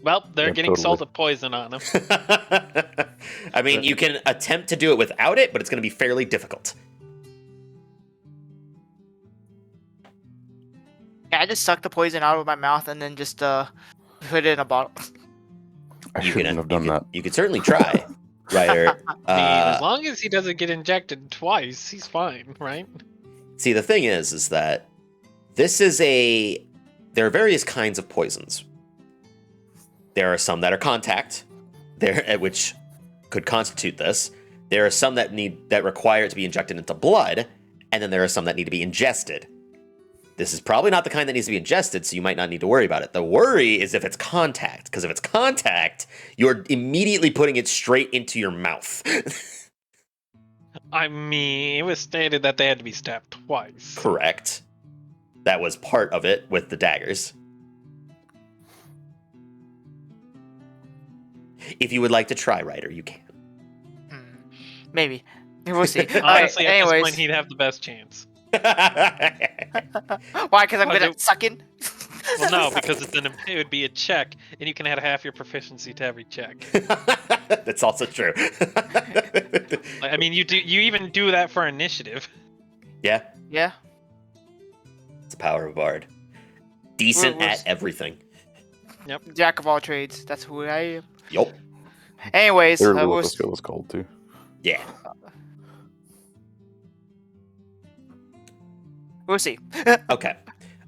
Well, they're Yeah, getting totally. salted poison on them. I mean, you can attempt to do it without it, but it's going to be fairly difficult. Yeah, I just suck the poison out of my mouth and then just put it in a bottle. I shouldn't have done that. You could certainly try, Ryder. I mean, as long as he doesn't get injected twice, he's fine, right? See, the thing is that there are various kinds of poisons. There are some that are contact, which could constitute this. There are some that require it to be injected into blood, and then there are some that need to be ingested. This is probably not the kind that needs to be ingested, so you might not need to worry about it. The worry is if it's contact, because if it's contact, you're immediately putting it straight into your mouth. I mean, it was stated that they had to be stabbed twice. Correct. That was part of it with the daggers. If you would like to try, Ryder, you can. Maybe. We'll see. Honestly, Alright, at this anyways. point, he'd have the best chance. Why? Because I'm Well, good at sucking? Well, no, because it would be a check, and you can add half your proficiency to every check. That's also true. I mean, you even do that for initiative. Yeah, Yeah. it's the power of a bard. Decent We're- at everything. Jack of all trades. That's who I am. Yup. Anyways, Literally we'll what the s- skill is called too. Yeah. we'll see. Okay.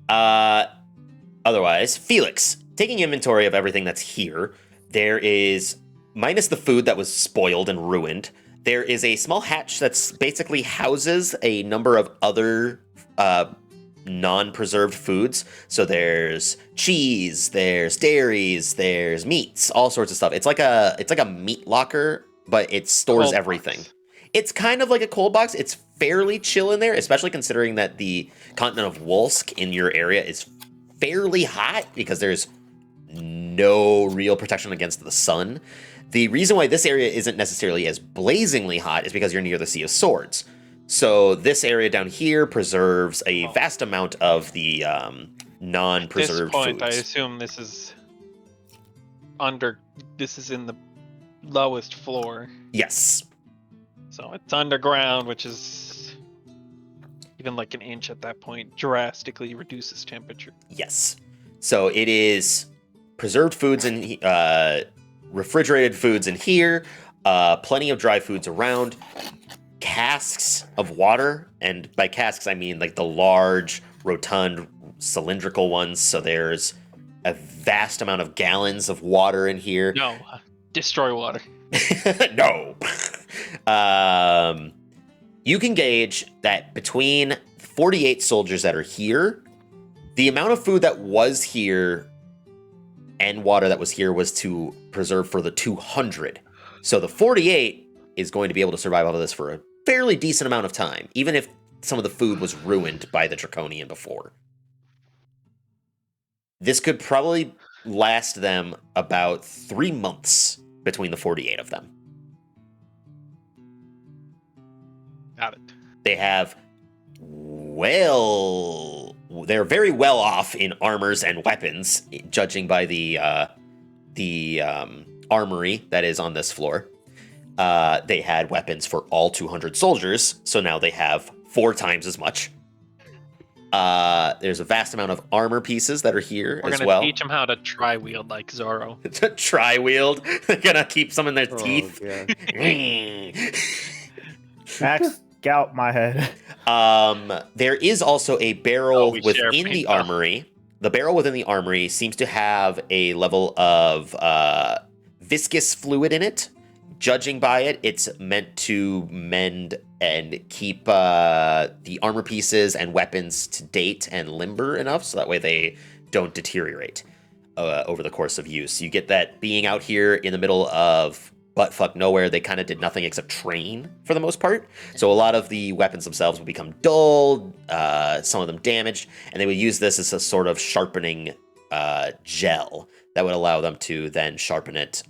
Otherwise, Felix, taking inventory of everything that's here, there is, minus the food that was spoiled and ruined, there is a small hatch that's basically houses a number of other non-preserved foods. So there's cheese, there's dairies, there's meats, all sorts of stuff. It's like a meat locker, but it stores Cold box. everything. It's kind of like a cold box. It's fairly chill in there, especially considering that the continent of Wolsk in your area is fairly hot because there's no real protection against the sun. The reason why this area isn't necessarily as blazingly hot is because you're near the Sea of Swords. So this area down here preserves a vast amount of the non-preserved At this point, I foods. assume this is under. This is in the lowest floor, Yes. so it's underground, which is even like an inch at that point drastically reduces temperature. Yes. So it is preserved foods and refrigerated foods in here, plenty of dry foods around, casks of water, and by casks I mean like the large, rotund, cylindrical ones. So there's a vast amount of gallons of water in here. No, destroy water. No. You can gauge that between 48 soldiers that are here, the amount of food that was here and water that was here was to preserve for the 200. So the 48 is going to be able to survive all of this for a fairly decent amount of time, even if some of the food was ruined by the Draconian before. This could probably last them about 3 months between the 48 of them. Got it. They have they're very well off in armors and weapons, judging by the armory that is on this floor. They had weapons for all 200 soldiers, so now they have 4 times as much. There's a vast amount of armor pieces that are here We're as gonna well. teach them how to tri-wield like Zoro. Tri-wield. They're gonna keep some in their Oh, teeth. God. Max, gout my head. There is also a barrel we share within the paintball. armory. The barrel within the armory seems to have a level of viscous fluid in it. Judging by it, it's meant to mend and keep the armor pieces and weapons to date and limber enough, so that way they don't deteriorate over the course of use. You get that being out here in the middle of buttfuck nowhere, they kind of did nothing except train for the most part. So a lot of the weapons themselves will become dull, some of them damaged, and they would use this as a sort of sharpening gel that would allow them to then sharpen it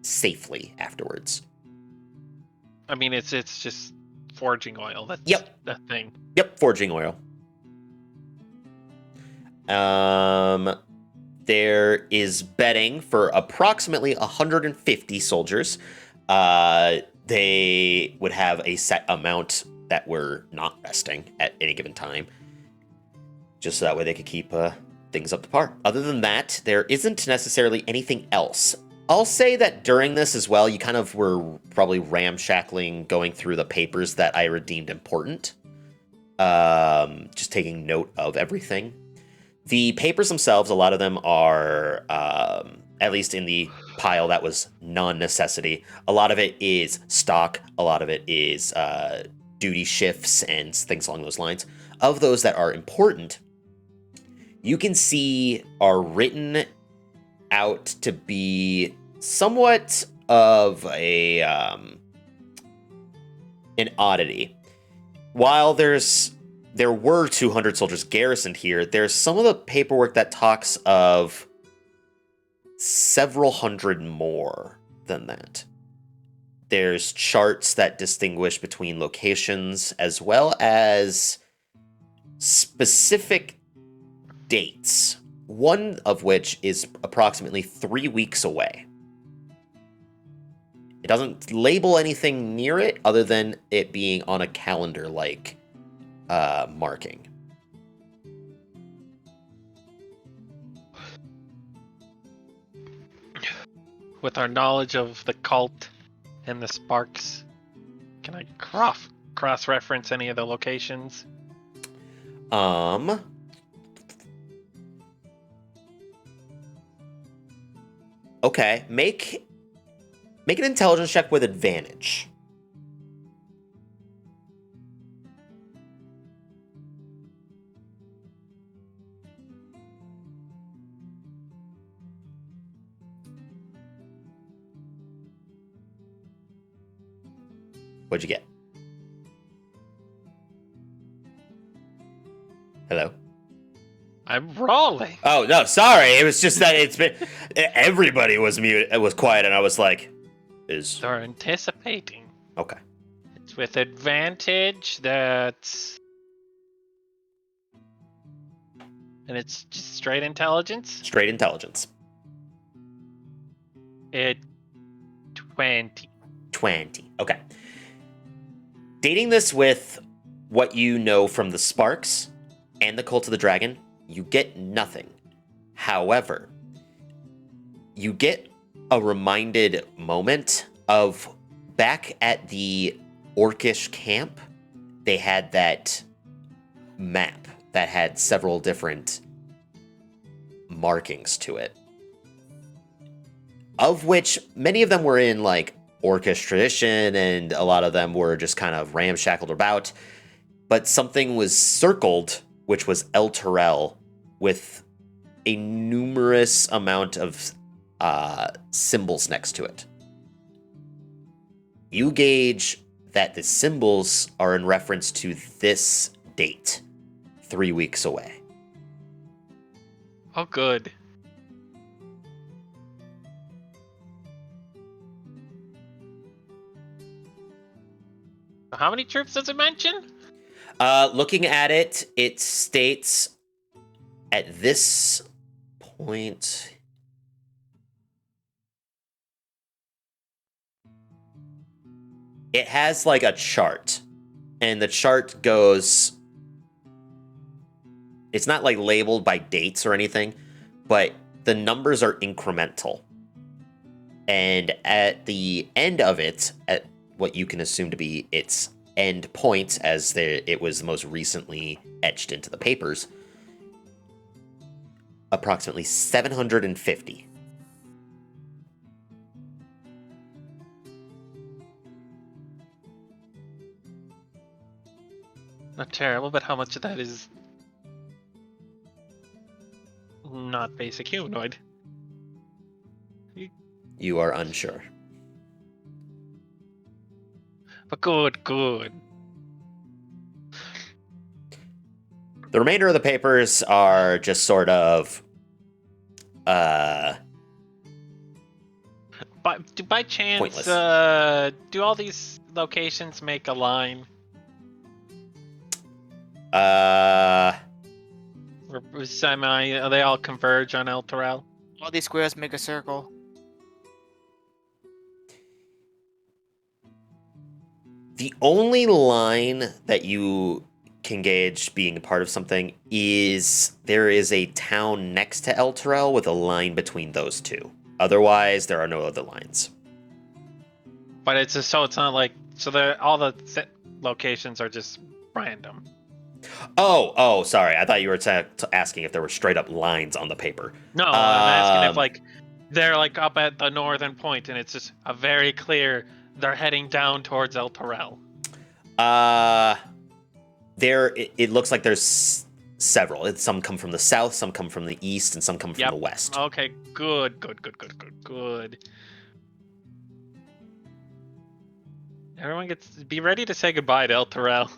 safely afterwards. I mean, it's just forging oil. That's Yep. the thing. Yep, forging oil. There is bedding for approximately 150 soldiers. They would have a set amount that were not resting at any given time, just so that way they could keep things up to par. Other than that, there isn't necessarily anything else. I'll say that during this as well, you kind of were probably ramshackling, going through the papers that I deemed important. Just taking note of everything. The papers themselves, a lot of them are, at least in the pile that was non-necessity, a lot of it is stock, a lot of it is duty shifts and things along those lines. Of those that are important, you can see are written out to be somewhat of a an oddity. While there were 200 soldiers garrisoned here, there's some of the paperwork that talks of several hundred more than that. There's charts that distinguish between locations as well as specific dates, one of which is approximately 3 weeks away. It doesn't label anything near it other than it being on a calendar-like marking. With our knowledge of the cult and the sparks, can I cross-reference any of the locations? Okay, make an intelligence check with advantage. What'd you get? Hello? I'm rolling. Oh no, sorry. It was just that it's been everybody was mute. It was quiet, and I was like, "Is They're anticipating. okay." It's with advantage. That's. And it's just straight intelligence. Straight intelligence. It 20. 20. Okay. Dating this with what you know from the Sparks and the Cult of the Dragon, you get nothing. However, you get a reminded moment of back at the Orcish camp, they had that map that had several different markings to it. Of which many of them were in like Orcish tradition, and a lot of them were just kind of ramshackled about. But something was circled, which was El Terrell, with a numerous amount of symbols next to it. You gauge that the symbols are in reference to this date, 3 weeks away. Oh, good. How many troops does it mention? Looking at it, it states at this point. It has like a chart, and the chart goes. It's not like labeled by dates or anything, but the numbers are incremental. And at the end of it, at what you can assume to be its end point, as it was most recently etched into the papers, approximately 750. Not terrible, but how much of that is not basic humanoid? You are unsure. But good, good. The remainder of the papers are just sort of By chance, Pointless. do all these locations make a line? Or they all converge on El Terrell? All these squares make a circle. the only line that you can gauge being a part of something is there is a town next to El Terrell with a line between those two. Otherwise, there are no other lines. But it's just so it's not like all the locations are just random. Oh, sorry. I thought you were asking if there were straight up lines on the paper. No, I'm asking if like they're like up at the northern point and it's just a very clear they're heading down towards El Terrell. It looks like there's several. Some come from the south, some come from the east, and some come from the west. Okay, good. Everyone be ready to say goodbye to El Terrell.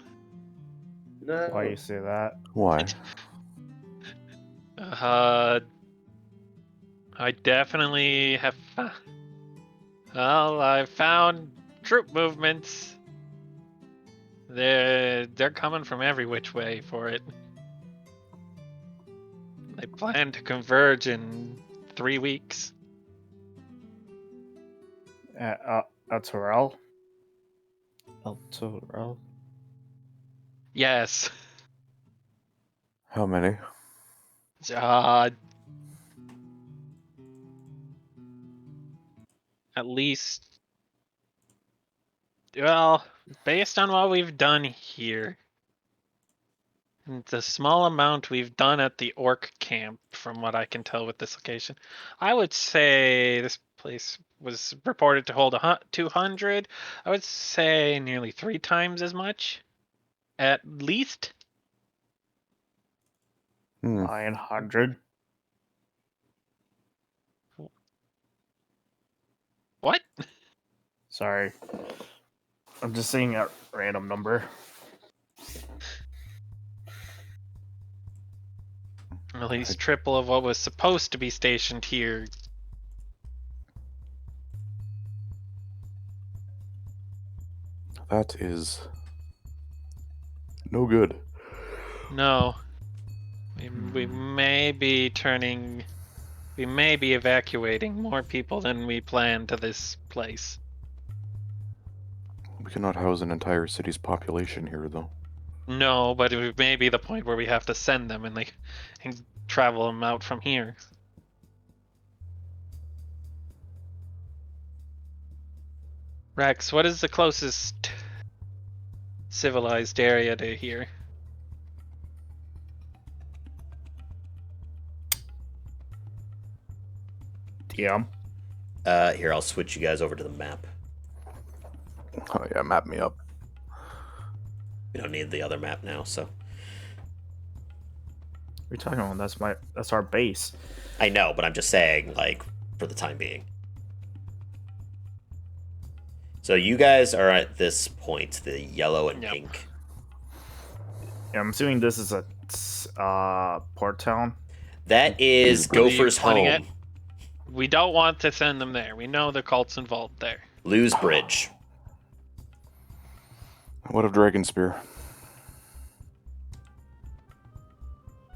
No. Why you say that? Why? I definitely have. Well, I found troop movements. They're coming from every which way for it. They plan to converge in 3 weeks. El Terrell? El Terrell? Yes. How many? At least. Well, based on what we've done here, and the small amount we've done at the orc camp, from what I can tell with this location, I would say this place was reported to hold 200. I would say nearly 3 times as much, at least. 900? What? Sorry. I'm just saying a random number. At least triple of what was supposed to be stationed here. That is no good. No. We may be evacuating more people than we planned to this place. We cannot house an entire city's population here, though. No, but it may be the point where we have to send them and travel them out from here. Rex, what is the closest civilized area to here? DM. Here, I'll switch you guys over to the map. Oh yeah, map me up. We don't need the other map now, so. What are you talking about? That's our base. I know, but I'm just saying, like, for the time being. So you guys are at this point, the yellow and Yep. pink. Yeah, I'm assuming this is a port town. That is What are you Gopher's pointing home. at? We don't want to send them there. We know the cult's involved there. Lose Bridge. What of Dragonspear?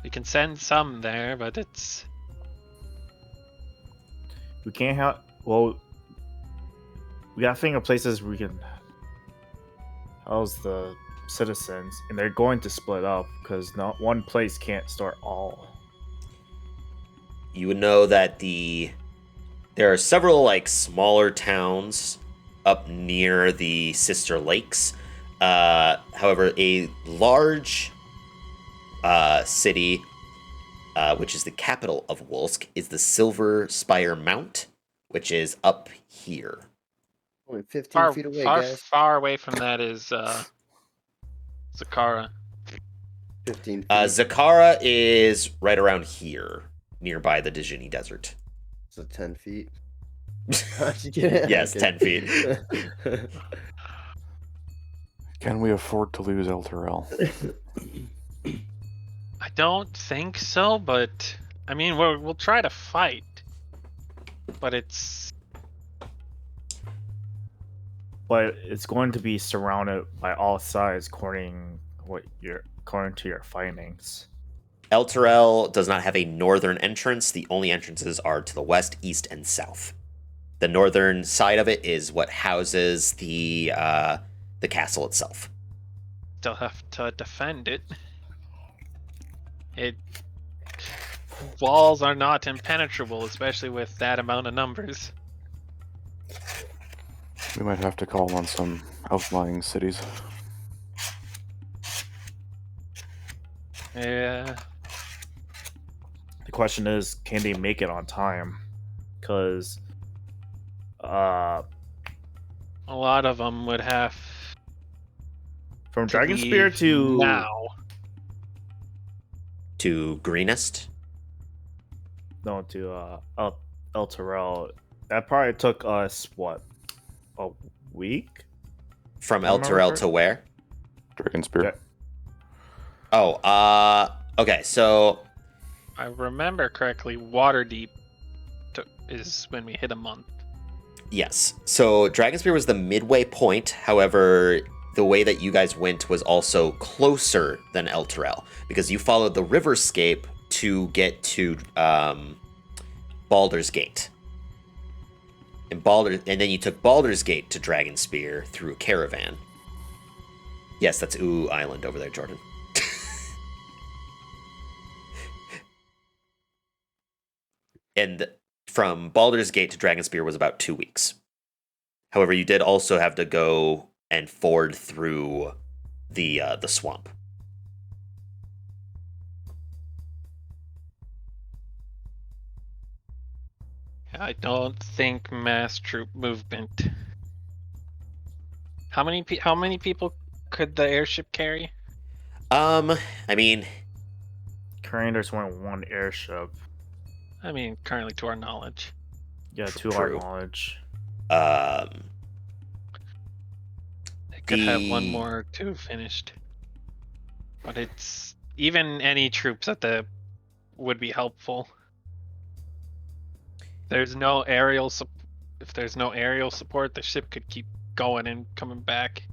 We can send some there, but it's... We can't have. Well, we gotta think of places we can house the citizens, and they're going to split up because not one place can't store all. You would know that there are several like smaller towns up near the sister lakes. However, a large city, which is the capital of Wolsk, is the Silver Spire Mount, which is up here. Only 15 feet away, guys. Far away from that is Zakara. 15 feet. Zakara is right around here, nearby the Dijini Desert. So 10 feet. Yes, 10 feet. Can we afford to lose El Terrell? I don't think so, but I mean, we'll try to fight. But it's But it's going to be surrounded by all sides, according to your findings. El Terrell does not have a northern entrance. The only entrances are to the west, east, and south. The northern side of it is what houses the castle itself. still have to defend it. Walls are not impenetrable, especially with that amount of numbers. We might have to call on some outlying cities. Yeah. The question is, can they make it on time? Because A lot of them would have from to Dragonspear leave to now. To Greenest. no to El Terrell, that probably took us what, a week? From I El remember Terrell correct- to where? Dragonspear. Yeah. Oh, okay, so I remember correctly, Waterdeep is when we hit a month. yes. So Dragonspear was the midway point. However, the way that you guys went was also closer than El Terrell because you followed the Riverscape to get to Baldur's Gate. And then you took Baldur's Gate to Dragonspear through a caravan. Yes, that's Ooh Island over there, Jordan. And from Baldur's Gate to Dragonspear was about 2 weeks. However, you did also have to go and ford through the swamp. I don't think mass troop movement. How many people could the airship carry? I mean, Currently, there's only one airship. I mean, currently to our knowledge. Yeah, to our True. knowledge. They could have one The- more or two finished. But it's even any troops at the would be helpful. There's no aerial if there's no aerial support, the ship could keep going and coming back.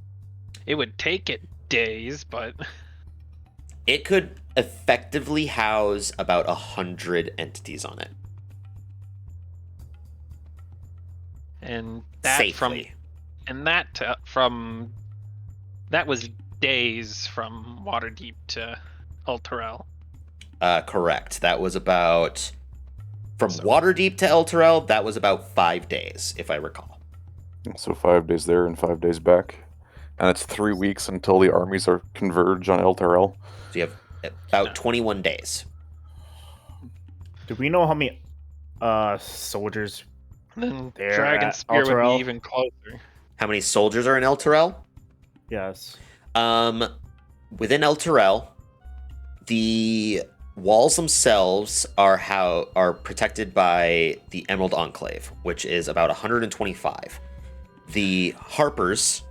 It would take it days, but It could effectively house about 100 entities on it. and that Safely. that was days from Waterdeep to Ultarel. Correct. That was about... From So- Waterdeep to Elturel, that was about 5 days, if I recall. So 5 days there and 5 days back. And it's 3 weeks until the armies are converge on Elturel. So you have about 21 days. Do we know how many soldiers? Then There Dragon at Spear would Ultarel. be even closer. How many soldiers are in Elturel? Yes. Within Elturel, the walls themselves are protected by the Emerald Enclave, which is about 125. The Harpers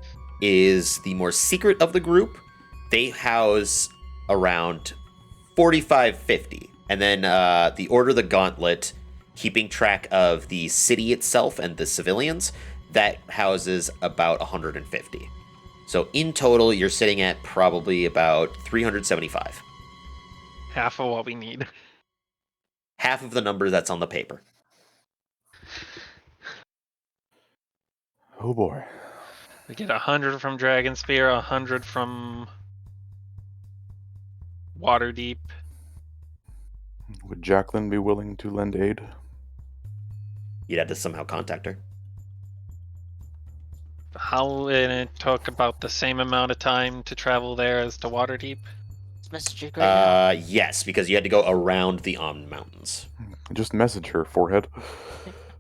is the more secret of the group. They house around 45, 50. And then the Order of the Gauntlet, keeping track of the city itself and the civilians, that houses about 150. So in total, you're sitting at probably about 375. Half of what we need. Half of the number that's on the paper. Oh boy. We get 100 from Dragon Spear, 100 from Waterdeep. Would Jacqueline be willing to lend aid? You'd have to somehow contact her. How it took about the same amount of time to travel there as to Waterdeep. This message is great now. Yes, because you had to go around the Omn Mountains. Just message her, forehead.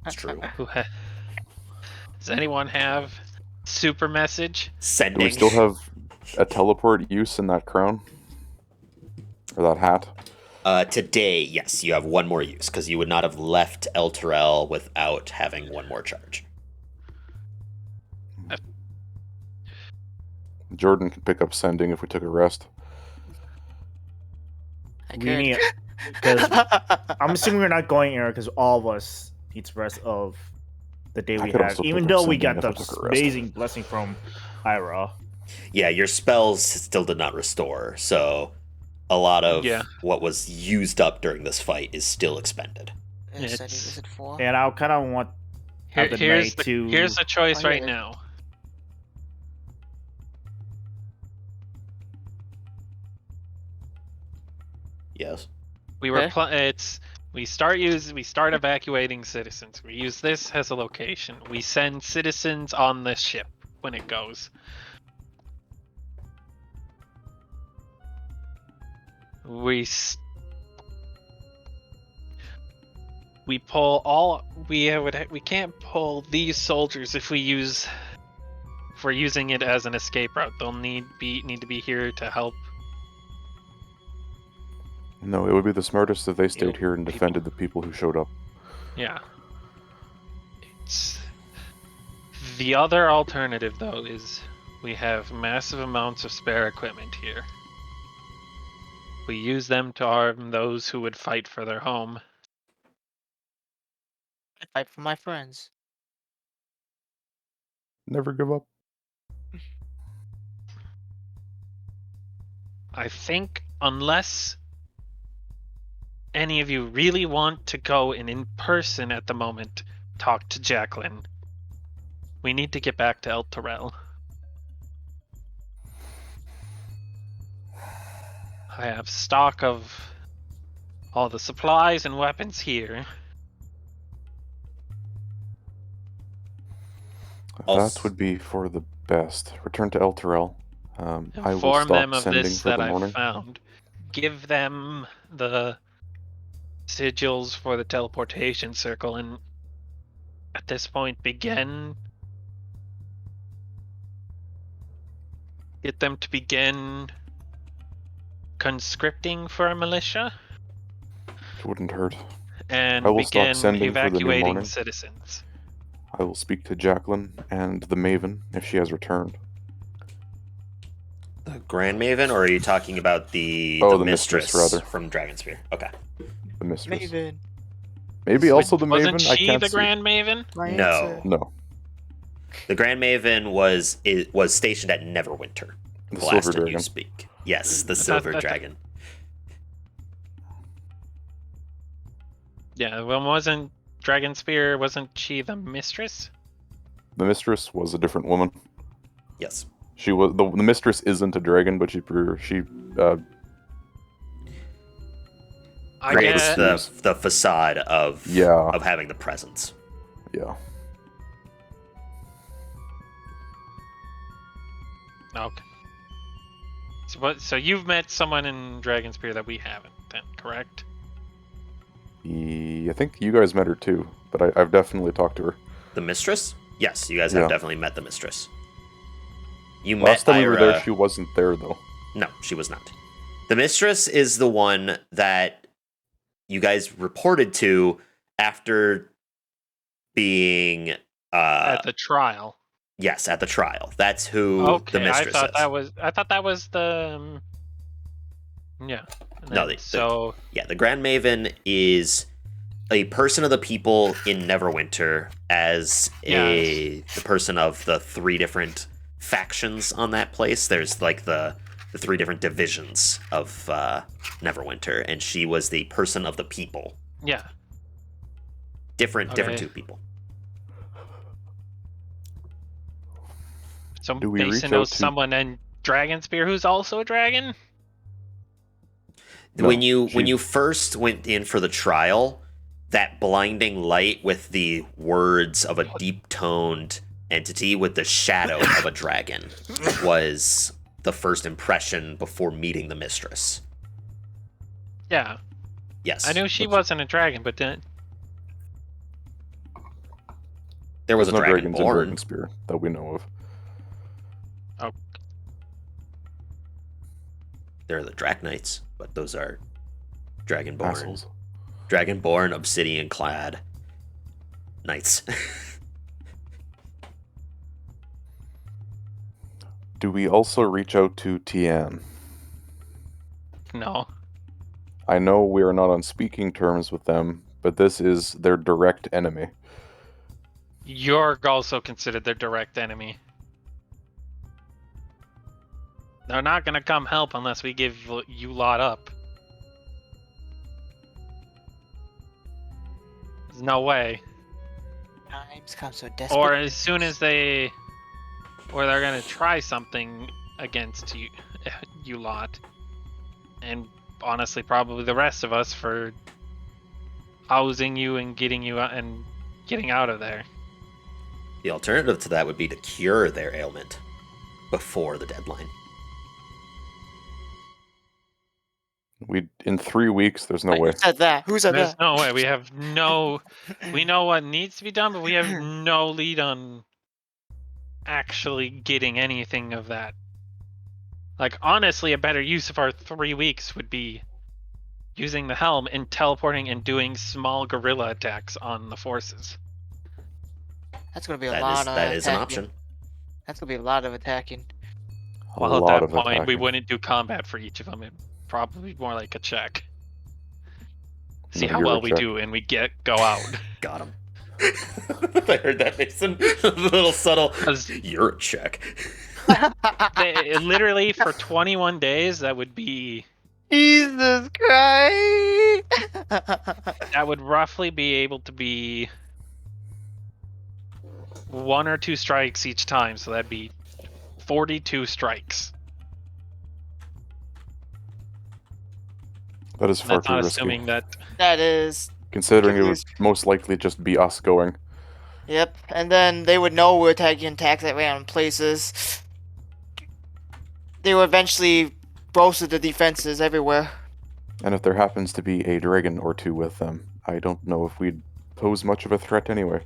It's true. Does anyone have super message? Do Sending. we still have a teleport use in that crown? Or that hat? Today, yes, you have one more use, because you would not have left Elturel without having one more charge. Jordan could pick up sending if we took a rest. I We could. need because I'm assuming we're not going anywhere because all of us need to rest of the day I we could have. also Even pick up though we sending got the if I took a rest. amazing blessing from Ira. Yeah, your spells still did not restore, so a lot of what was used up during this fight is still expended. Is it 4? And I kind of want have the Here's night to. here's the choice Oh, yeah, right there- now. Yes. We were Okay. we start evacuating citizens. We use this as a location. We send citizens on this ship when it goes. We pull all we can't pull these soldiers if we're using it as an escape route. They'll need to be here to help. No, it would be the smartest if they stayed Heal here and people. defended the people who showed up. Yeah. It's the other alternative though is we have massive amounts of spare equipment here. We use them to arm those who would fight for their home. I fight for my friends. Never give up. I think unless any of you really want to go in person at the moment, talk to Jacqueline. We need to get back to Elturel. I have stock of all the supplies and weapons here. Also- That would be for the best. Return to Elturel. I will Inform stop them of sending this for that the I morning. found. Give them the sigils for the teleportation circle, and at this point get them to begin conscripting for a militia It wouldn't hurt. and I will stop begin sending for the new evacuating morning. citizens. I will speak to Jacqueline and the Maven if she has returned. The Grand Maven, or are you talking about the Oh, the mistress, mistress rather. from Dragonspear? Okay. mistress. Maven. Maybe also the Wasn't Maven. I she can't the see. Grand Maven? My No. answer. No, The Grand Maven was stationed at Neverwinter. the The last Silver time you Dragon. speak. Yes, the thought Silver that- Dragon. Yeah, well, wasn't Dragon Spear, wasn't she the mistress? The mistress was a different woman. Yes. She was the mistress isn't a dragon, but she I Creates guess. the facade of Yeah. of having the presence. yeah. Okay. So you've met someone in Dragon Spear that we haven't, then, correct? I think you guys met her too, but I've definitely talked to her. The mistress? Yes, you guys Yeah. have definitely met the mistress. You Last met time we were Ira. there, she wasn't there though. No, she was not. The mistress is the one that you guys reported to after being At the trial. yes, at the trial. That's who Okay, the mistress I is. thought that was the. Yeah. And No, then- so Yeah, the Grand Maven is a person of the people in Neverwinter as the person of the 3 different factions on that place. There's like the 3 different divisions of Neverwinter, and she was the person of the people. yeah, Different Okay. 2 people. so Do we reach Mason knows out to- someone in Dragon Spear who's also a dragon. No, when you she- first went in for the trial, that blinding light with the words of a deep-toned entity with the shadow of a dragon was the first impression before meeting the mistress. Yeah, Yes. I knew she That's- wasn't a dragon, but then there was There's a no dragon dragons in born. Dragon Spear that we know of. There are the Draknights, but those are dragonborn. Assholes. Dragonborn, obsidian-clad knights. Do we also reach out to Tian? no. I know we are not on speaking terms with them, but this is their direct enemy. You're also considered their direct enemy. They're not gonna come help unless we give you lot up. There's no way. Times come so desperate. Or as soon as they're gonna try something against you, you lot, and honestly, probably the rest of us for housing you and getting you out and getting out of there. The alternative to that would be to cure their ailment before the deadline. We in 3 weeks. There's no way. Who said that? Who said There's that? no way. We have no. We know what needs to be done, but we have no lead on actually getting anything of that. Like, honestly, a better use of our 3 weeks would be using the helm and teleporting and doing small guerrilla attacks on the forces. That's gonna be a That lot is of that is an attacking. option. That's gonna be a lot of attacking. A Well, lot at of that point, we attacking. wouldn't do combat for each of them. It'd probably be more like a check. See No, how you're a well we check. do, and we go out. Got him. I heard that, Mason. A little subtle. 'Cause You're a check. literally for 21 days, that would be. Jesus Christ! That would roughly be able to be 1 or 2 strikes each time, so that'd be 42 strikes. That is far That's too not risky. assuming that. That is. Considering it would Yes. most likely just be us going. Yep. And then they would know we're taking attacks at random places. They would eventually bolster the defenses everywhere. And if there happens to be a dragon or 2 with them, I don't know if we'd pose much of a threat anyway.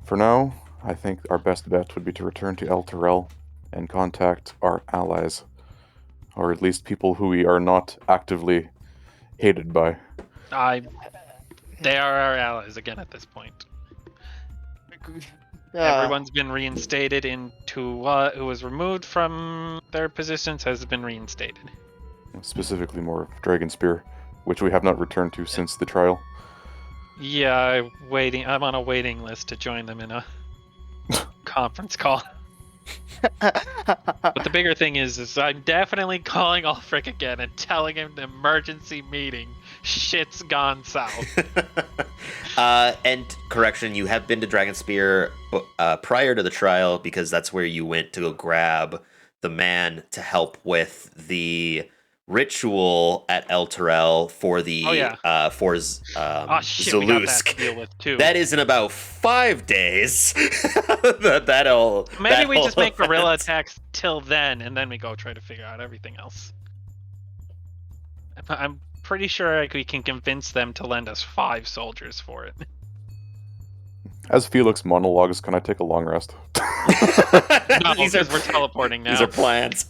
For now, I think our best bet would be to return to El Terrell and contact our allies. Or at least people who we are not actively hated by. They are our allies again at this point. Everyone's been reinstated into who was removed from their positions has been reinstated. Specifically more of Dragon Spear, which we have not returned to since the trial. Yeah, I'm on a waiting list to join them in a conference call. But the bigger thing is I'm definitely calling Ulfric again and telling him the emergency meeting. Shit's gone south. And correction, you have been to Dragonspear prior to the trial because that's where you went to go grab the man to help with the ritual at El Terrell for the Oh, yeah. for Oh shit, we got that Zalusk. to deal with too. That is in about 5 days. that'll Maybe we just make guerrilla event. attacks till then, and then we go try to figure out everything else. I'm pretty sure we can convince them to lend us 5 soldiers for it. As Felix monologues, can I take a long rest? No, These are because we're teleporting now. These are plans.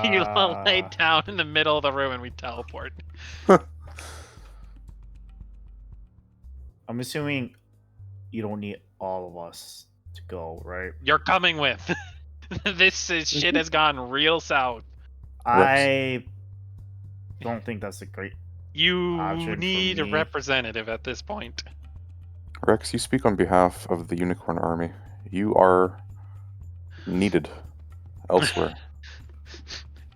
You all lay down in the middle of the room and we teleport. I'm assuming you don't need all of us to go, right? You're coming with. Shit has gone real south. I don't think that's a great. You Option for need a me. representative at this point. Rex, you speak on behalf of the Unicorn Army. You are needed elsewhere.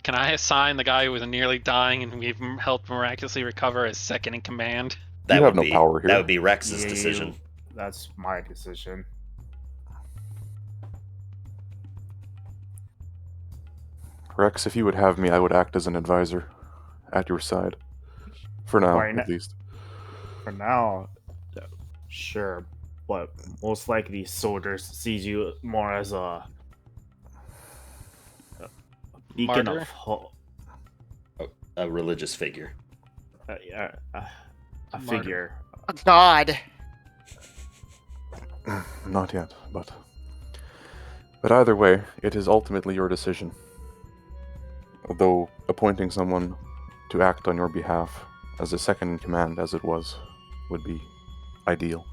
Can I assign the guy who was nearly dying and we've helped miraculously recover as second in command? That You have would no be power here. That would be Rex's Yeah, decision. That's my decision. Rex, if you would have me, I would act as an advisor at your side. For now, Right, at least. For now, sure, but most likely soldiers sees you more as a beacon Martyr? of hope. A religious figure. A Martyr. figure. A god. Not yet, but either way, it is ultimately your decision. Although appointing someone to act on your behalf as a second in command, as it was, would be ideal.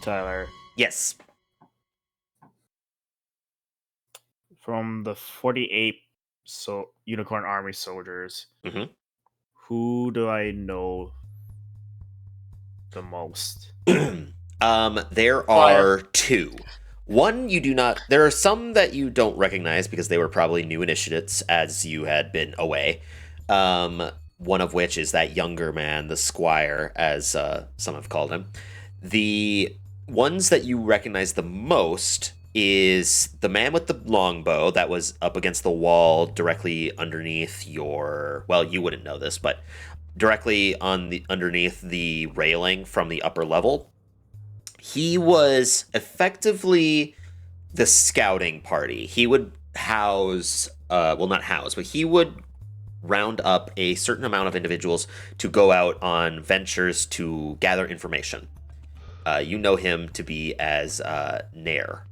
Tyler, Yes. from the 48 Unicorn Army soldiers, Mhm. who do I know the most? There are 2. One you do not. There are some that you don't recognize because they were probably new initiates as you had been away. One of which is that younger man, the squire, as some have called him. The ones that you recognize the most is the man with the longbow that was up against the wall directly underneath your. Well, you wouldn't know this, but directly underneath the railing from the upper level. He was effectively the scouting party. He would house, well, not house, but he would round up a certain amount of individuals to go out on ventures to gather information. You know him to be as Nair.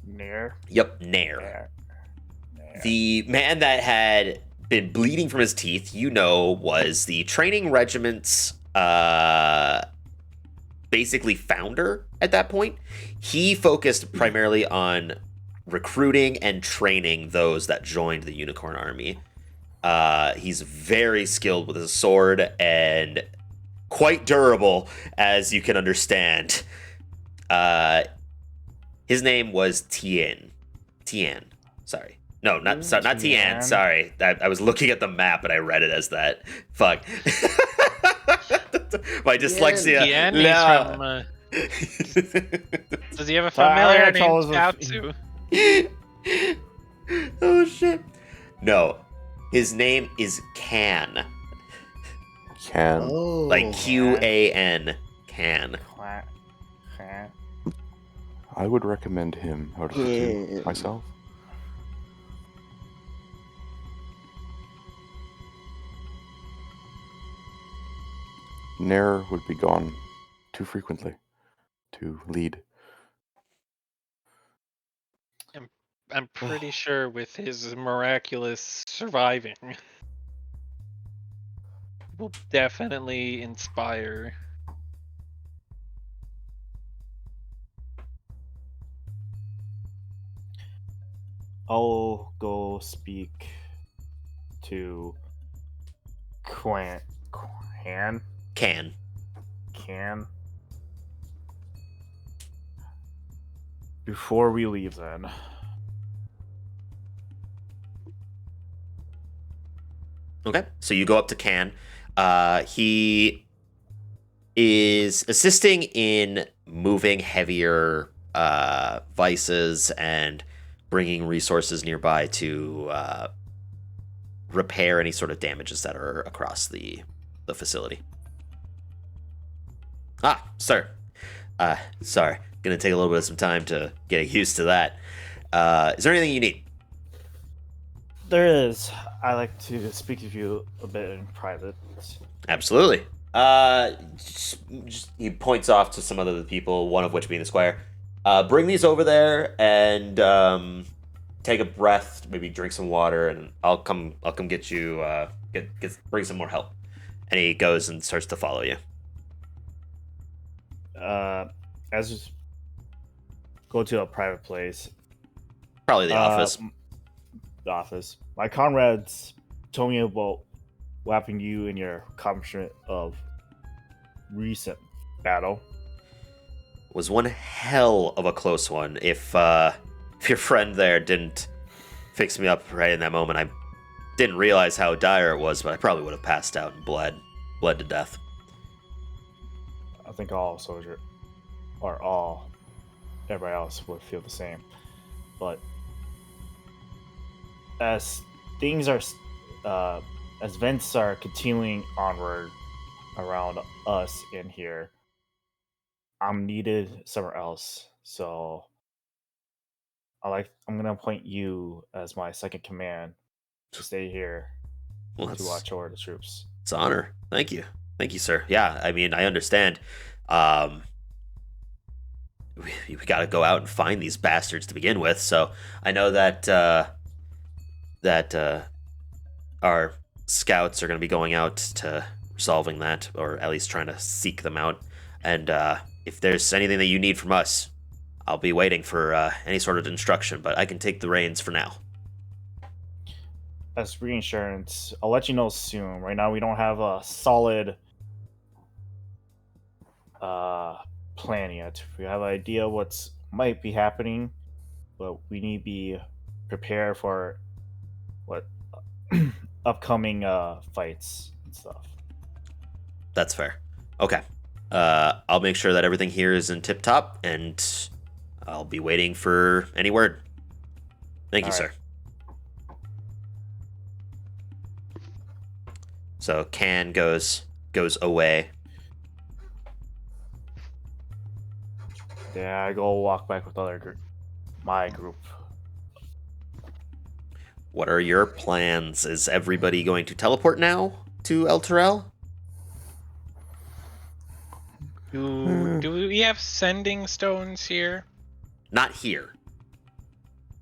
Nair? Yep, Nair. The man that had been bleeding from his teeth, you know, was the training regiment's basically founder at that point. He focused primarily on recruiting and training those that joined the Unicorn Army. He's very skilled with his sword and quite durable, as you can understand. His name was Tien. Sorry. No, not Tien. Sorry. I was looking at the map and I read it as that. Fuck. My dyslexia. Tien, he's No. from, does he have a Well, I familiar already told named us Tatsu? Oh shit. No. His name is Can. Can. Oh. Like Qan. Can. I would recommend him out of the two Yeah. myself. Nair would be gone too frequently. to lead. I'm pretty sure with his miraculous surviving, will definitely inspire. I'll go speak to Can. Before we leave, then. Okay, so you go up to Can. He is assisting in moving heavier vices and bringing resources nearby to repair any sort of damages that are across the facility. Ah, sir. Sorry. Gonna take a little bit of some time to get used to that. Is there anything you need? There is. I like to speak with you a bit in private. Absolutely. He points off to some other people, one of which being the squire. Bring these over there and take a breath, maybe drink some water, and I'll come get you bring some more help. And he goes and starts to follow you. As go to a private place. Probably the office. The office. My comrades told me about what happened to you in your accomplishment of recent battle. Was one hell of a close one. If your friend there didn't fix me up right in that moment, I didn't realize how dire it was, but I probably would have passed out and bled to death. I think everybody else would feel the same. But as things are, as events are continuing onward around us in here, I'm needed somewhere else. So I'm gonna appoint you as my second command to stay here to watch over the troops. It's an honor. Thank you, sir. Yeah, I mean, I understand. We got to go out and find these bastards to begin with. So I know that our scouts are going to be going out to resolving that, or at least trying to seek them out. And if there's anything that you need from us, I'll be waiting for any sort of instruction. But I can take the reins for now. As reinsurance, I'll let you know soon. Right now, we don't have a solid plan yet. We have an idea what might be happening, but we need to be prepared for what upcoming fights and stuff. That's fair. Okay. I'll make sure that everything here is in tip top, and I'll be waiting for any word. Thank you, sir. So Can goes away. Yeah, I go walk back with my group. What are your plans? Is everybody going to teleport now to El Terrell? Do we have sending stones here? Not here.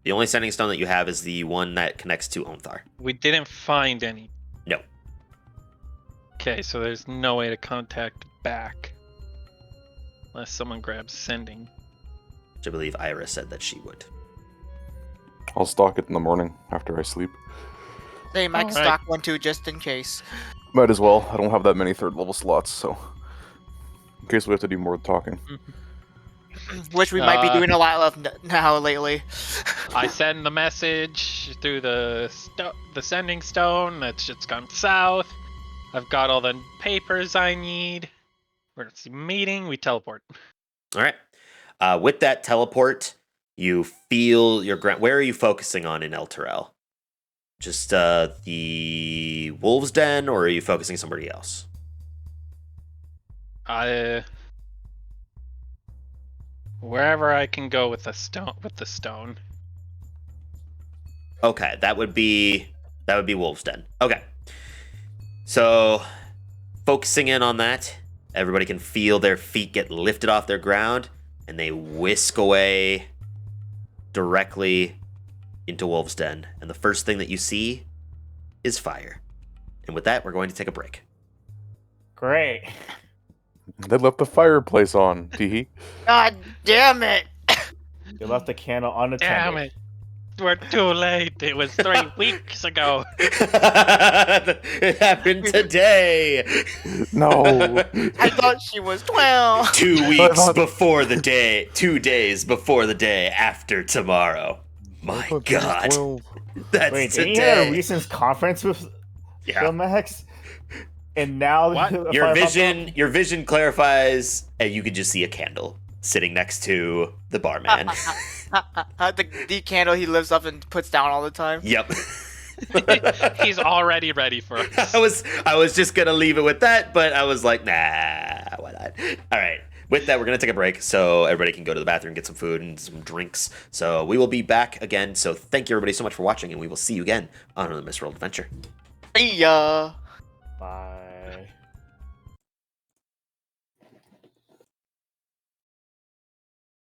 The only sending stone that you have is the one that connects to Onthar. We didn't find any. No. Okay, so there's no way to contact back. Unless someone grabs sending. Which I believe Ira said that she would. I'll stock it in the morning after I sleep. They might Alright. stock one too just in case. Might as well. I don't have that many third level slots, so in case we have to do more talking. Which we might be doing a lot of now lately. I send the message through the sending stone. That shit's gone south. I've got all the papers I need. We're at the meeting. We teleport. All right. With that teleport, you feel your ground. Where are you focusing on in El Terrell? Just the Wolves' Den, or are you focusing somebody else? Wherever I can go with the stone. Okay, that would be Wolves' Den. Okay. So, focusing in on that, everybody can feel their feet get lifted off their ground, and they whisk away directly into Wolf's Den. And the first thing that you see is fire. And with that, we're going to take a break. Great. They left the fireplace on, Teehee. God damn it! You left the candle unattended. Damn it. We're too late. It was 3 weeks ago. It happened today. No. I thought she was 12. 2 weeks before the day. 2 days before the day after tomorrow. My God. That's Wait, didn't you have a today. recent conference with Yeah. Filmax? And now What? the Your fire popped your vision clarifies, and you can just see a candle sitting next to the barman. the candle he lifts up and puts down all the time. Yep. He's already ready for us. I was just gonna leave it with that, but I was like, nah, why not? All right. With that, we're gonna take a break so everybody can go to the bathroom, get some food and some drinks. So we will be back again. So thank you everybody so much for watching, and we will see you again on another Misrolled Adventure. See ya.